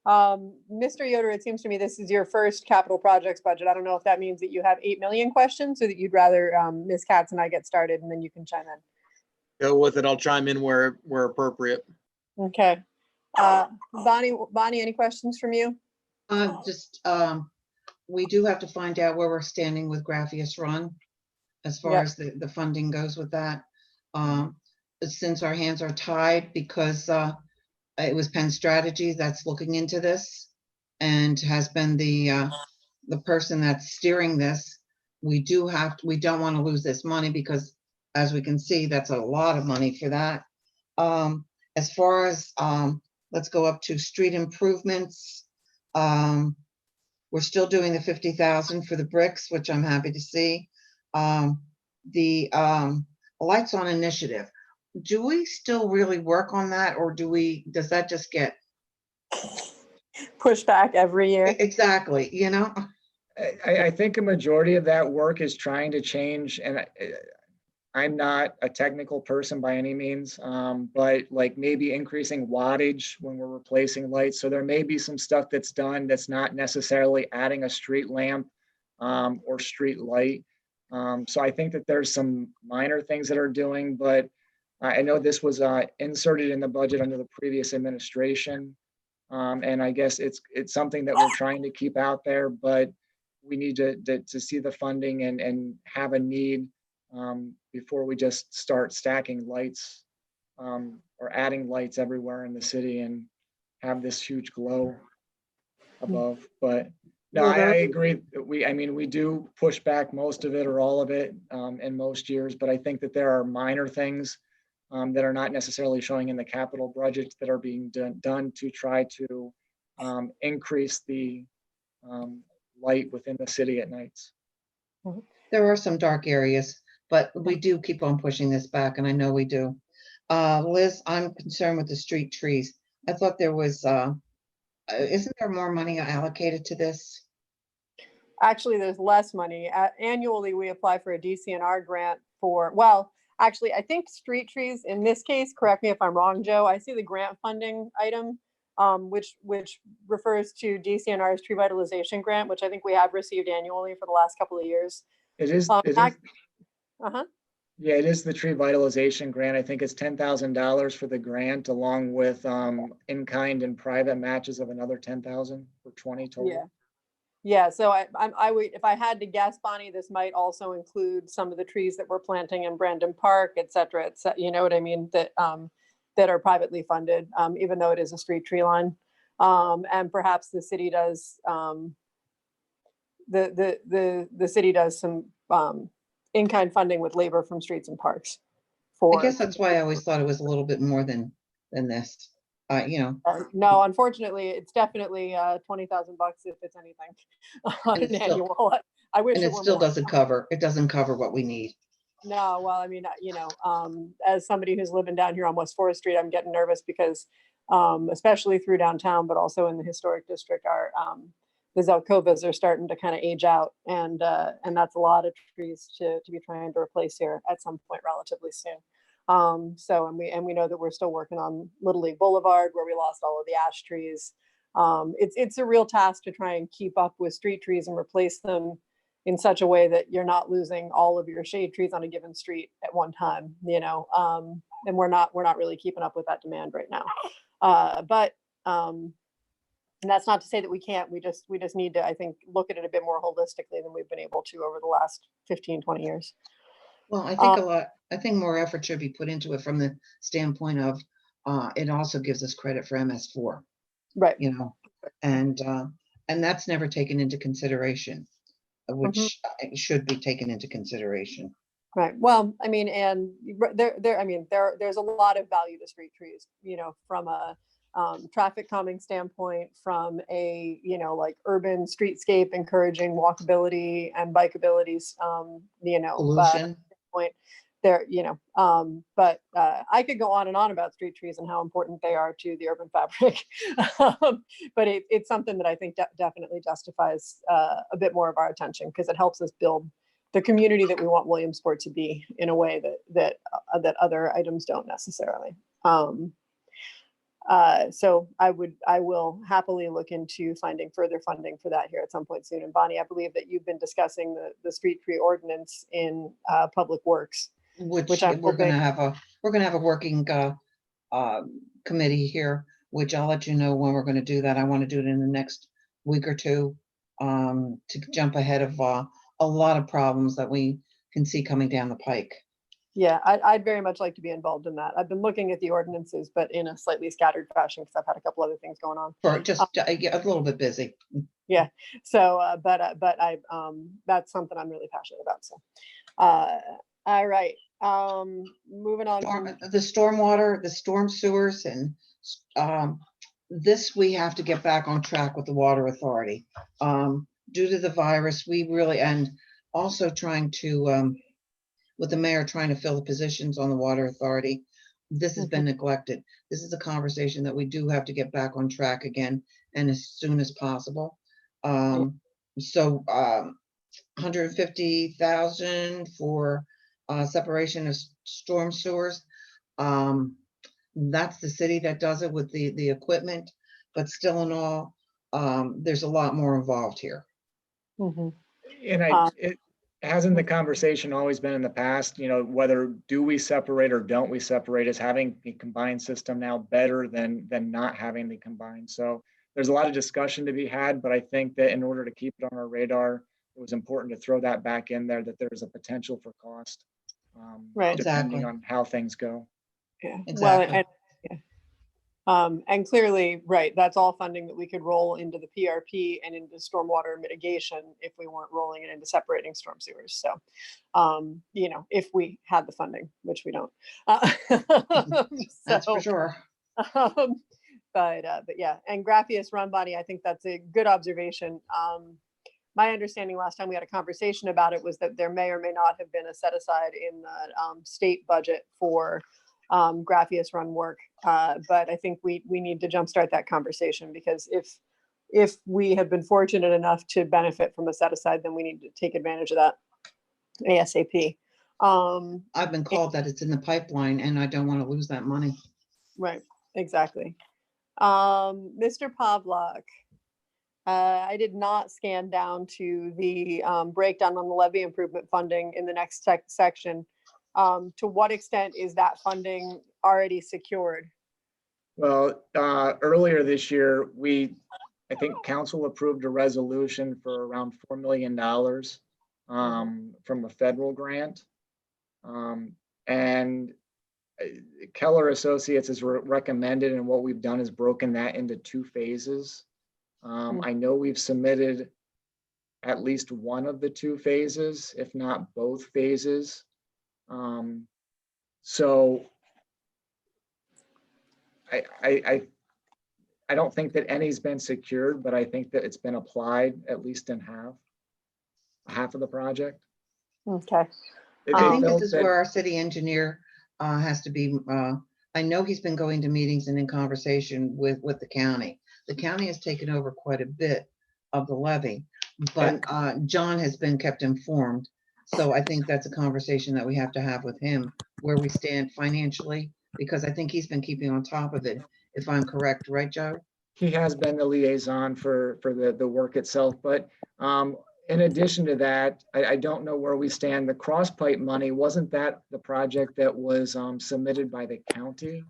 Speaker 1: Mr. Yoder, it seems to me this is your first capital projects budget. I don't know if that means that you have 8 million questions or that you'd rather Ms. Katz and I get started and then you can chime in.
Speaker 2: Go with it. I'll chime in where appropriate.
Speaker 1: Okay. Bonnie, any questions from you?
Speaker 4: We do have to find out where we're standing with Graffius Run as far
Speaker 1: Yep.
Speaker 4: as the funding goes with that. Since our hands are tied because it was Penn Strategy that's looking into this and has been the person that's steering this. We don't want to lose this money because, as we can see, that's a lot of money for that. As far as let's go up to street improvements. We're still doing the 50,000 for the bricks, which I'm happy to see. The lights on initiative. Do we still really work on that, or does that just get
Speaker 1: Push back every year.
Speaker 4: exactly, you know?
Speaker 5: I think a majority of that work is trying to change, and I'm not a technical person by any means, but like maybe increasing wattage when we're replacing lights. So there may be some stuff that's done that's not necessarily adding a street lamp or street light. So I think that there's some minor things that are doing, but I know this was inserted in the budget under the previous administration. And I guess it's something that we're trying to keep out there, but we need to see the funding and have a need before we just start stacking lights or adding lights everywhere in the city and have this huge glow above. But no, I agree. We do push back most of it or all of it in most years, but I think that there are minor things that are not necessarily showing in the capital budgets that are being done to try to increase the light within the city at nights.
Speaker 4: There are some dark areas, but we do keep on pushing this back, and I know we do. Liz, I'm concerned with the street trees. I thought there was, isn't there more money allocated to this?
Speaker 1: Actually, there's less money. Annually, we apply for a DCNR grant for, well, actually, I think street trees in this case, correct me if I'm wrong, Joe, I see the grant funding item which refers to DCNR's tree revitalization grant, which I think we have received annually for the last couple of years.
Speaker 5: It is,
Speaker 1: Uh-huh.
Speaker 5: yeah, it is the tree vitalization grant. I think it's $10,000 for the grant, along with in-kind and private matches of another 10,000 for 20 total.
Speaker 1: Yeah. Yeah, so I would, if I had to guess, Bonnie, this might also include some of the trees that we're planting in Brandon Park, et cetera, you know what I mean, that that are privately funded, even though it is a street tree line. And perhaps the city does the city does some in-kind funding with labor from streets and parks
Speaker 4: I
Speaker 1: for.
Speaker 4: guess that's why I always thought it was a little bit more than this. You know,
Speaker 1: No, unfortunately, it's definitely 20,000 bucks if it's anything on
Speaker 4: And
Speaker 1: an
Speaker 4: it's still-
Speaker 1: annual. I wish
Speaker 4: and
Speaker 1: it
Speaker 4: it
Speaker 1: were
Speaker 4: still
Speaker 1: more.
Speaker 4: doesn't cover, it doesn't cover what we need.
Speaker 1: No, well, I mean, you know, as somebody who's living down here on West 4th Street, I'm getting nervous because, especially through downtown, but also in the historic district, our the Zelkovas are starting to kind of age out, and that's a lot of trees to be trying to replace here at some point relatively soon. So, and we know that we're still working on Little League Boulevard, where we lost all of the ash trees. It's a real task to try and keep up with street trees and replace them in such a way that you're not losing all of your shade trees on a given street at one time, you know, and we're not really keeping up with that demand right now. But and that's not to say that we can't, we just need to, I think, look at it a bit more holistically than we've been able to over the last 15, 20 years.
Speaker 4: Well, I think I think more effort should be put into it from the standpoint of, it also gives us credit for MS4,
Speaker 1: Right.
Speaker 4: you know, and that's never taken into consideration, which should be taken into consideration.
Speaker 1: Right. Well, I mean, and there's a lot of value to street trees, you know, from a traffic calming standpoint, from a, you know, like urban streetscape encouraging walkability and bikeabilities, you know,
Speaker 4: Pollution.
Speaker 1: point there, you know, but I could go on and on about street trees and how important they are to the urban fabric. But it's something that I think definitely justifies a bit more of our attention, because it helps us build the community that we want Williamsport to be in a way that other items don't necessarily. So I will happily look into finding further funding for that here at some point soon. And Bonnie, I believe that you've been discussing the street tree ordinance in Public Works.
Speaker 4: Which
Speaker 1: I'm
Speaker 4: we're gonna
Speaker 1: hoping-
Speaker 4: have a working committee here, which I'll let you know when we're gonna do that. I want to do it in the next week or two, to jump ahead of a lot of problems that we can see coming down the pike.
Speaker 1: Yeah, I'd very much like to be involved in that. I've been looking at the ordinances, but in a slightly scattered fashion, because I've had a couple other things going on.
Speaker 4: For just I get a little bit busy.
Speaker 1: So, but I, that's something I'm really passionate about. So, all right. Moving on.
Speaker 4: The stormwater, the storm sewers, and this we have to get back on track with the water authority. Due to the virus, we really, and also trying to, with the mayor trying to fill the positions on the water authority, this has been neglected. This is a conversation that we do have to get back on track again, and as soon as possible. So 150,000 for separation of storm sewers. That's the city that does it with the equipment, but still in all, there's a lot more involved here.
Speaker 1: Mhm.
Speaker 5: And it hasn't the conversation always been in the past, you know, whether do we separate or don't we separate? Is having the combined system now better than not having the combined? So there's a lot of discussion to be had, but I think that in order to keep it on our radar, it was important to throw that back in there, that there's a potential for cost,
Speaker 1: Right.
Speaker 5: depending
Speaker 4: Exactly.
Speaker 5: on how things go.
Speaker 1: Yeah.
Speaker 4: Exactly.
Speaker 1: Well, and clearly, right, that's all funding that we could roll into the PRP and into stormwater mitigation if we weren't rolling it into separating storm sewers. So, you know, if we had the funding, which we don't.
Speaker 4: That's for
Speaker 1: So,
Speaker 4: sure.
Speaker 1: but yeah, and Graphius Run, Bonnie, I think that's a good observation. My understanding last time we had a conversation about it was that there may or may not have been a set aside in the state budget for Graphius Run work. But I think we need to jumpstart that conversation, because if we have been fortunate enough to benefit from a set aside, then we need to take advantage of that ASAP.
Speaker 4: I've been called that it's in the pipeline, and I don't want to lose that money.
Speaker 1: Right, exactly. Mr. Pavlak, I did not scan down to the breakdown on the levy improvement funding in the next section. To what extent is that funding already secured?
Speaker 5: Well, earlier this year, I think council approved a resolution for around $4 million from a federal grant. And Keller Associates has recommended, and what we've done is broken that into 2 phases. I know we've submitted at least one of the 2 phases, if not both phases. So I don't think that any's been secured, but I think that it's been applied at least in half of the project.
Speaker 1: Okay.
Speaker 5: They
Speaker 4: I think
Speaker 5: felt
Speaker 4: this is
Speaker 5: that-
Speaker 4: where our city engineer has to be, I know he's been going to meetings and in conversation with the county. The county has taken over quite a bit of the levy, but John has been kept informed. So I think that's a conversation that we have to have with him, where we stand financially, because I think he's been keeping on top of it, if I'm correct, right, Joe?
Speaker 5: He has been the liaison for the work itself, but in addition to that, I don't know where we stand. The cross pipe money, wasn't that the project that was submitted by the county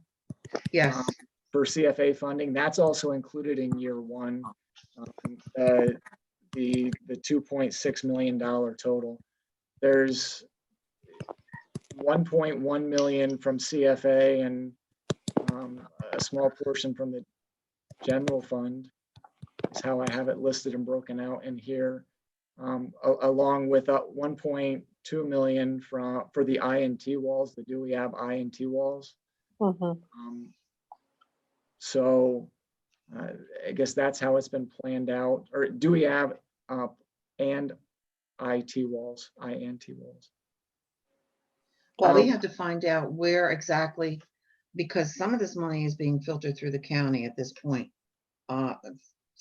Speaker 4: Yes,
Speaker 5: for CFA funding? That's also included in year 1, the $2.6 million total. There's 1.1 million from CFA and a small portion from the general fund is how I have it listed and broken out in here, along with 1.2 million for the INT walls, the Dewey Ave INT walls. So I guess that's how it's been planned out, or Dewey Ave and INT walls.
Speaker 4: we have to find out where exactly, because some of this money is being filtered through the county at this point,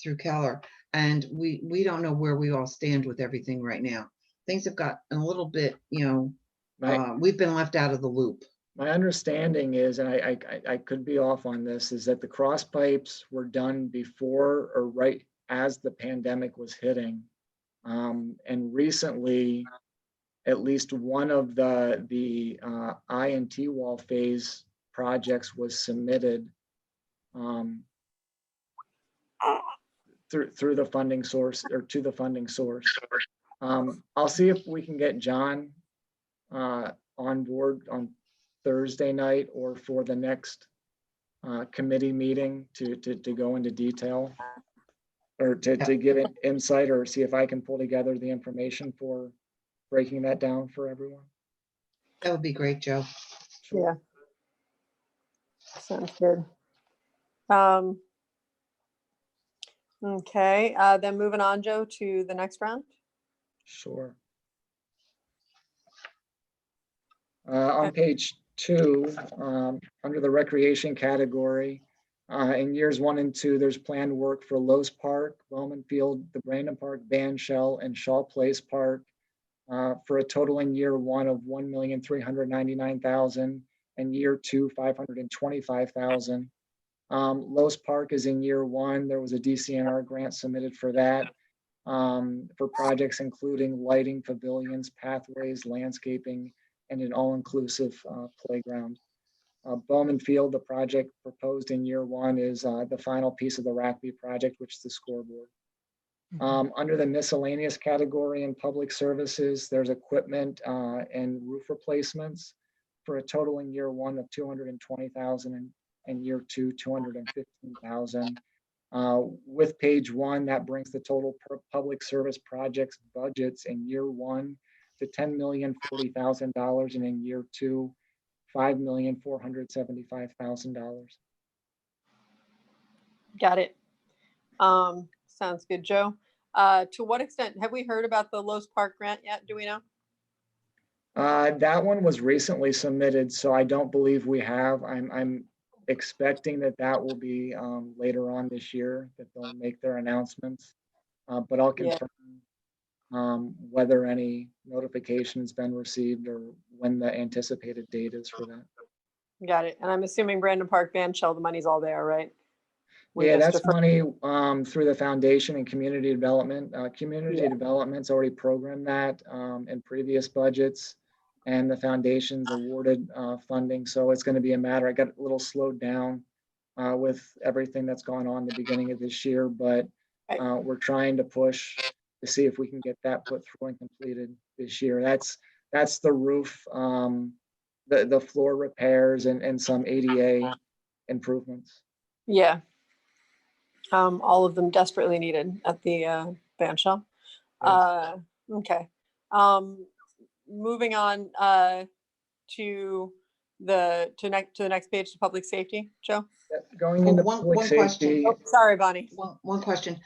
Speaker 4: through Keller. And we don't know where we all stand with everything right now. Things have got a little bit, we've been left out of the loop.
Speaker 5: My understanding is, and I could be off on this, is that the cross pipes were done before or right as the pandemic was hitting. And recently, at least one of the INT wall phase projects was submitted through the funding source, or to the funding source. I'll see if we can get John on board on Thursday night or for the next committee meeting to go into detail, or to give an insight, or see if I can pull together the information for breaking that down for everyone.
Speaker 4: That would be great, Joe.
Speaker 1: Yeah. Sounds good. Okay, then moving on, Joe, to the next round.
Speaker 5: Sure. On page 2, under the recreation category, in years 1 and 2, there's planned work for Lowe's Park, Wellman Field, the Brandon Park Band Shell, and Shaw Place Park, for a total in year 1 of $1,399,000, and year 2, $525,000. Lowe's Park is in year 1. There was a DCNR grant submitted for that, for projects including lighting, pavilions, pathways, landscaping, and an all-inclusive playground. Bowman Field, the project proposed in year 1, is the final piece of the Rackby project, which is the scoreboard. Under the miscellaneous category in public services, there's equipment and roof replacements for a total in year 1 of $220,000, and year 2, $215,000. With page 1, that brings the total public service projects budgets in year 1 to $10,040,000, and in year 2, $5,475,000.
Speaker 1: Got it. Sounds good, Joe. To what extent have we heard about the Lowe's Park grant yet? Do we know?
Speaker 5: That one was recently submitted, so I don't believe we have. I'm expecting that will be later on this year, that they'll make their announcements. But I'll confirm whether any notification has been received or when the anticipated date is for that.
Speaker 1: Got it. And I'm assuming Brandon Park Band Shell, the money's all there, right? We
Speaker 5: Yeah,
Speaker 1: just
Speaker 5: that's
Speaker 1: defer-
Speaker 5: money through the foundation and community development. Community
Speaker 1: Yeah.
Speaker 5: development's already programmed that in previous budgets, and the foundation's awarded funding. So it's going to be a matter. I got a little slowed down with everything that's gone on the beginning of this year, but
Speaker 1: Right.
Speaker 5: we're trying to push to see if we can get that put through and completed this year. That's the roof, the floor repairs, and some ADA improvements.
Speaker 1: Yeah. All of them desperately needed at the band shell.
Speaker 5: Yes.
Speaker 1: Okay. Moving on to the next page, to public safety. Joe.
Speaker 5: Going
Speaker 4: Oh,
Speaker 5: into
Speaker 4: one
Speaker 5: public
Speaker 4: question.
Speaker 5: safety,
Speaker 1: Oh, sorry, Bonnie.
Speaker 4: One question.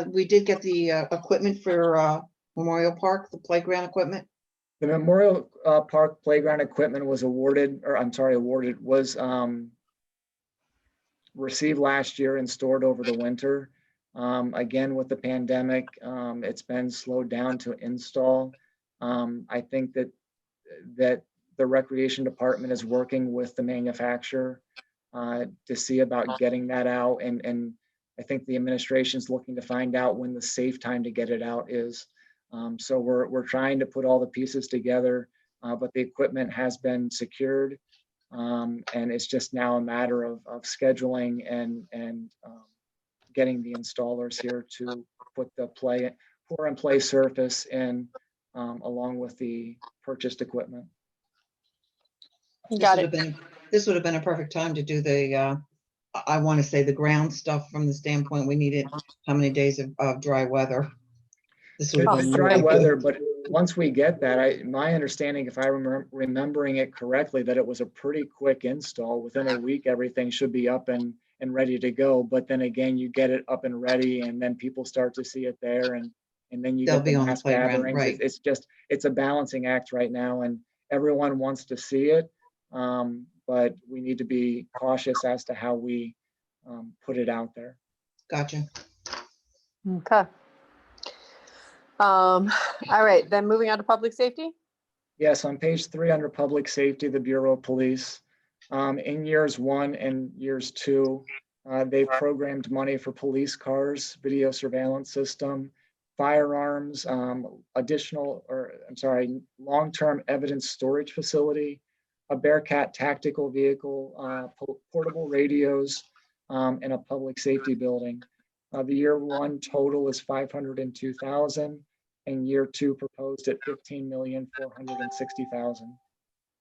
Speaker 4: We did get the equipment for Memorial Park, the playground equipment.
Speaker 5: the Memorial Park playground equipment was awarded, or I'm sorry, was received last year and stored over the winter. Again, with the pandemic, it's been slowed down to install. I think that the recreation department is working with the manufacturer to see about getting that out. And I think the administration is looking to find out when the safe time to get it out is. So we're trying to put all the pieces together, but the equipment has been secured. And it's just now a matter of scheduling and getting the installers here to put the pour and play surface in along with the purchased equipment.
Speaker 1: Got it.
Speaker 4: This would have been a perfect time to do the, I want to say the ground stuff from the standpoint we needed how many days of dry weather. This would have
Speaker 5: It's
Speaker 4: been
Speaker 5: dry
Speaker 4: really
Speaker 5: weather,
Speaker 4: good.
Speaker 5: but once we get that, my understanding, if I remember remembering it correctly, that it was a pretty quick install. Within a week, everything should be up and ready to go. But then again, you get it up and ready, and then people start to see it there, and then you
Speaker 4: They'll
Speaker 5: get the
Speaker 4: be on the
Speaker 5: mass
Speaker 4: playground,
Speaker 5: gatherings.
Speaker 4: right.
Speaker 5: It's a balancing act right now, and everyone wants to see it. But we need to be cautious as to how we put it out there.
Speaker 4: Gotcha.
Speaker 1: Okay. All right, then moving on to public safety.
Speaker 5: Yes, on page 3 under public safety, the Bureau of Police, in years 1 and years 2, they've programmed money for police cars, video surveillance system, firearms, long-term evidence storage facility, a Bearcat tactical vehicle, portable radios, and a public safety building. The year 1 total is $502,000. And year 2 proposed at $15,460,000.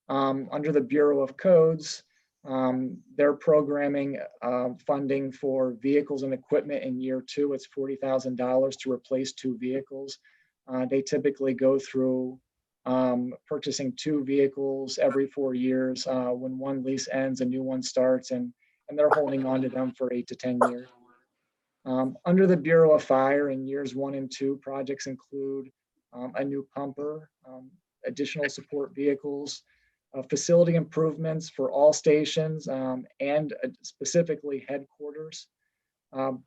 Speaker 5: Under the Bureau of Codes, they're programming funding for vehicles and equipment in year 2. It's $40,000 to replace 2 vehicles. They typically go through purchasing 2 vehicles every 4 years. When one lease ends, a new one starts, and they're holding on to them for 8 to 10 years. Under the Bureau of Fire in years 1 and 2, projects include a new pumper, additional support vehicles, facility improvements for all stations and specifically headquarters,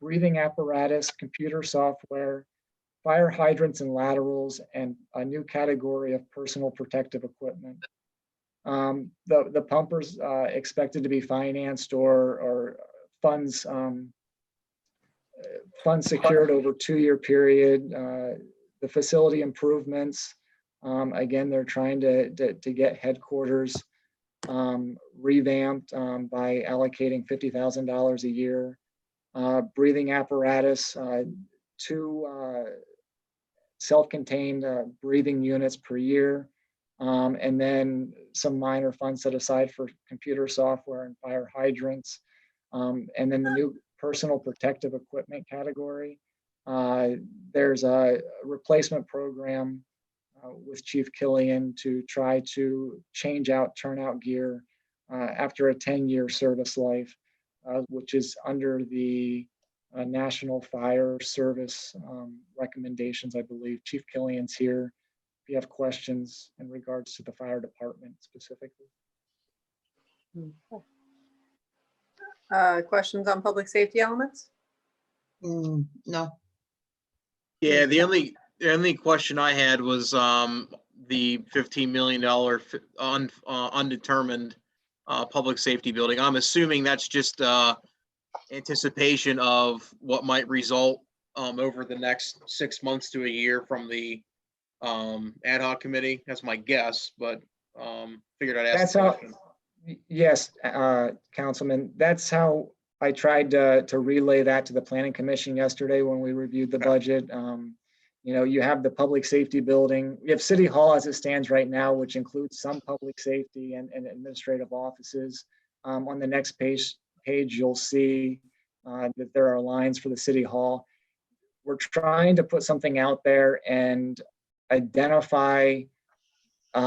Speaker 5: breathing apparatus, computer software, fire hydrants and laterals, and a new category of personal protective equipment. The pumpers expected to be financed or funds secured over a 2-year period. The facility improvements, again, they're trying to get headquarters revamped by allocating $50,000 a year. Breathing apparatus, 2 self-contained breathing units per year, and then some minor funds set aside for computer software and fire hydrants. And then the new personal protective equipment category. There's a replacement program with Chief Killian to try to change out turnout gear after a 10-year service life, which is under the National Fire Service recommendations, I believe. Chief Killian's here if you have questions in regards to the fire department specifically.
Speaker 1: Questions on public safety elements?
Speaker 4: No.
Speaker 2: Yeah, the only question I had was the $15 million undetermined public safety building. I'm assuming that's just anticipation of what might result over the next 6 months to a year from the ad hoc committee. That's my guess, but figured I'd ask
Speaker 5: That's
Speaker 2: the
Speaker 5: how,
Speaker 2: question.
Speaker 5: yes, Councilman, that's how I tried to relay that to the planning commission yesterday when we reviewed the
Speaker 2: Okay.
Speaker 5: budget. You know, you have the public safety building, you have City Hall as it stands right now, which includes some public safety and administrative offices. On the next page, you'll see that there are lines for the City Hall. We're trying to put something out there and identify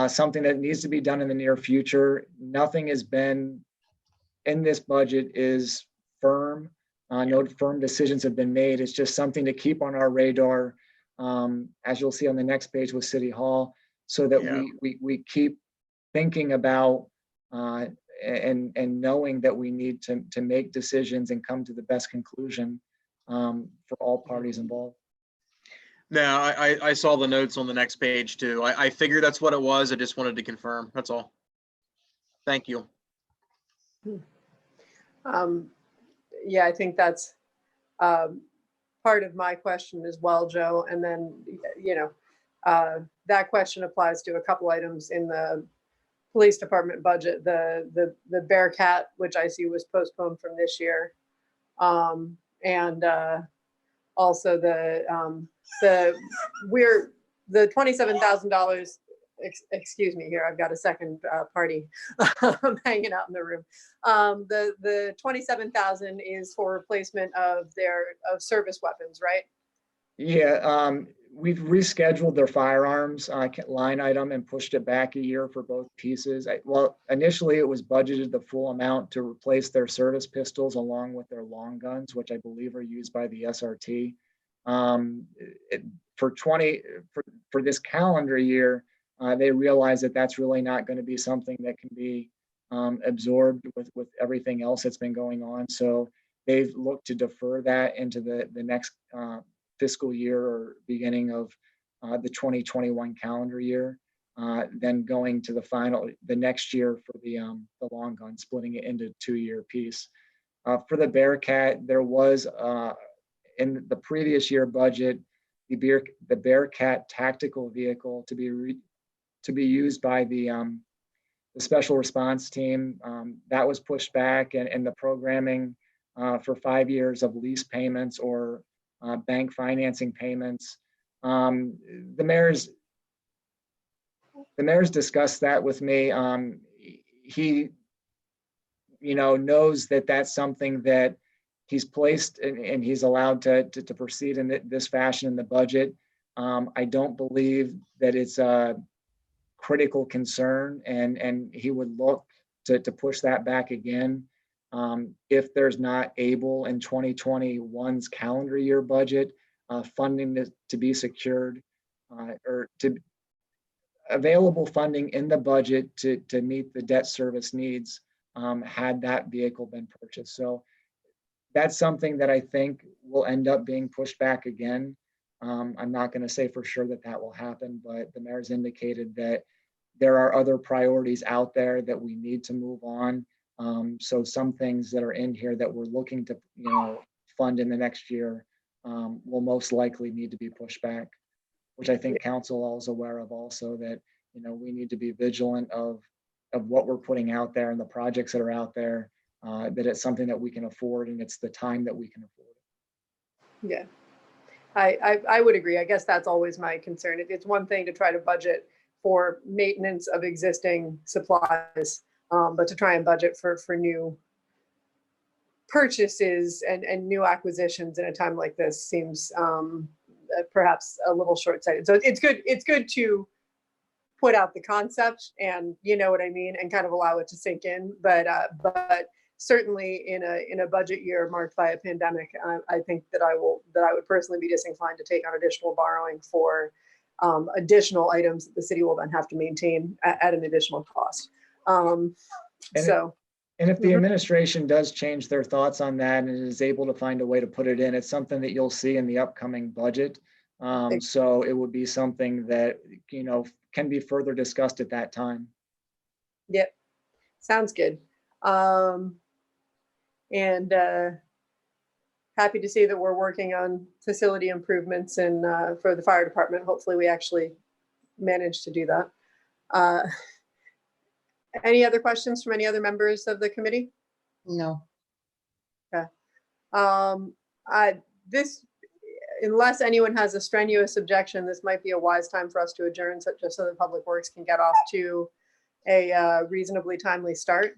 Speaker 5: something that needs to be done in the near future. Nothing has been in this budget is firm. No firm decisions have been made. It's just something to keep on our radar, as you'll see on the next page with City Hall, so that
Speaker 2: Yeah.
Speaker 5: we keep thinking about and knowing that we need to make decisions and come to the best conclusion for all parties involved.
Speaker 2: No, I saw the notes on the next page too. I figured that's what it was. I just wanted to confirm. That's all. Thank you.
Speaker 1: Yeah, I think that's part of my question as well, Joe. And then, you know, that question applies to a couple items in the police department budget. The Bearcat, which I see was postponed from this year, and also the $27,000. Excuse me here, I've got a second party hanging out in the room. The 27,000 is for replacement of service weapons, right?
Speaker 5: Yeah, we've rescheduled their firearms line item and pushed it back a year for both pieces. Well, initially it was budgeted the full amount to replace their service pistols along with their long guns, which I believe are used by the SRT. For this calendar year, they realize that that's really not going to be something that can be absorbed with everything else that's been going on. So they've looked to defer that into the next fiscal year or beginning of the 2021 calendar year, then going to the next year for the long gun, splitting it into 2-year piece. For the Bearcat, there was in the previous year budget, the Bearcat tactical vehicle to be used by the special response team. That was pushed back, and the programming for 5 years of lease payments or bank financing payments. The mayor's discussed that with me. He, knows that that's something that he's placed and he's allowed to proceed in this fashion in the budget. I don't believe that it's a critical concern, and he would look to push that back again. If there's not able in 2021's calendar year budget funding to be secured or to available funding in the budget to meet the debt service needs had that vehicle been purchased. So that's something that I think will end up being pushed back again. I'm not going to say for sure that will happen, but the mayor's indicated that there are other priorities out there that we need to move on. So some things that are in here that we're looking to, fund in the next year will most likely need to be pushed back, which I think council is aware of also, that, we need to be vigilant of what we're putting out there and the projects that are out there, that it's something that we can afford and it's the time that we can afford.
Speaker 1: Yeah, I would agree. I guess that's always my concern. It's one thing to try to budget for maintenance of existing supplies, but to try and budget for new purchases and new acquisitions in a time like this seems perhaps a little short-sighted. So it's good to put out the concept and, you know what I mean, and kind of allow it to sink in. But certainly in a budget year marked by a pandemic, I think that I would personally be disinclined to take on additional borrowing for additional items that the city will then have to maintain at an additional cost.
Speaker 5: And if the administration does change their thoughts on that and is able to find a way to put it in, it's something that you'll see in the upcoming budget. So it would be something that, can be further discussed at that time.
Speaker 1: Yep. Sounds good. And happy to see that we're working on facility improvements and for the fire department. Hopefully we actually manage to do that. Any other questions from any other members of the committee?
Speaker 4: No,
Speaker 1: This, unless anyone has a strenuous objection, this might be a wise time for us to adjourn, just so the Public Works can get off to a reasonably timely start.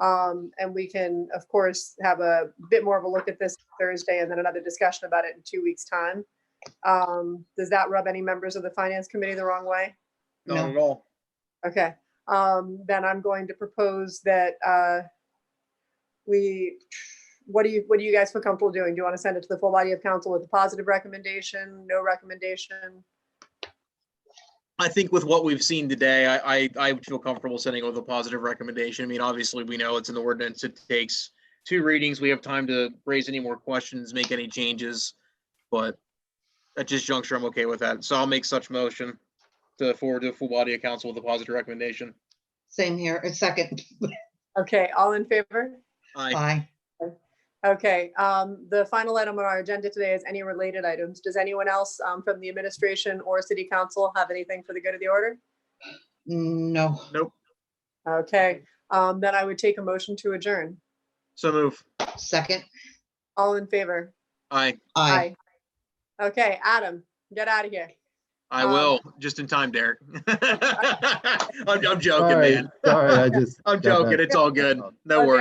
Speaker 1: And we can, of course, have a bit more of a look at this Thursday and then another discussion about it in 2 weeks' time. Does that rub any members of the Finance Committee the wrong way?
Speaker 2: Not
Speaker 4: No.
Speaker 2: at all.
Speaker 1: Okay, then I'm going to propose that what do you guys feel comfortable doing? Do you want to send it to the full body of council with a positive recommendation, no recommendation?
Speaker 2: I think with what we've seen today, I would feel comfortable sending with a positive recommendation. I mean, obviously, we know it's in the ordinance. It takes 2 readings. We have time to raise any more questions, make any changes. But at this juncture, I'm okay with that. So I'll make such motion to forward to the full body of council with a positive recommendation.
Speaker 4: same here. A second.
Speaker 1: Okay, all in favor?
Speaker 2: Aye.
Speaker 4: Aye.
Speaker 1: Okay, the final item on our agenda today is any related items. Does anyone else from the administration or city council have anything for the good of the order?
Speaker 4: No.
Speaker 2: Nope.
Speaker 1: Okay, then I would take a motion to adjourn.
Speaker 2: So move.
Speaker 4: Second.
Speaker 1: All in favor?
Speaker 2: Aye.
Speaker 4: Aye.
Speaker 1: Okay, Adam, get out of here.
Speaker 2: I will, just in time, Derek. I'm joking,
Speaker 6: Sorry,
Speaker 2: man.
Speaker 6: sorry, I just.
Speaker 2: I'm
Speaker 6: got
Speaker 2: joking.
Speaker 6: that.
Speaker 2: It's all good. No
Speaker 1: Okay.
Speaker 2: worries.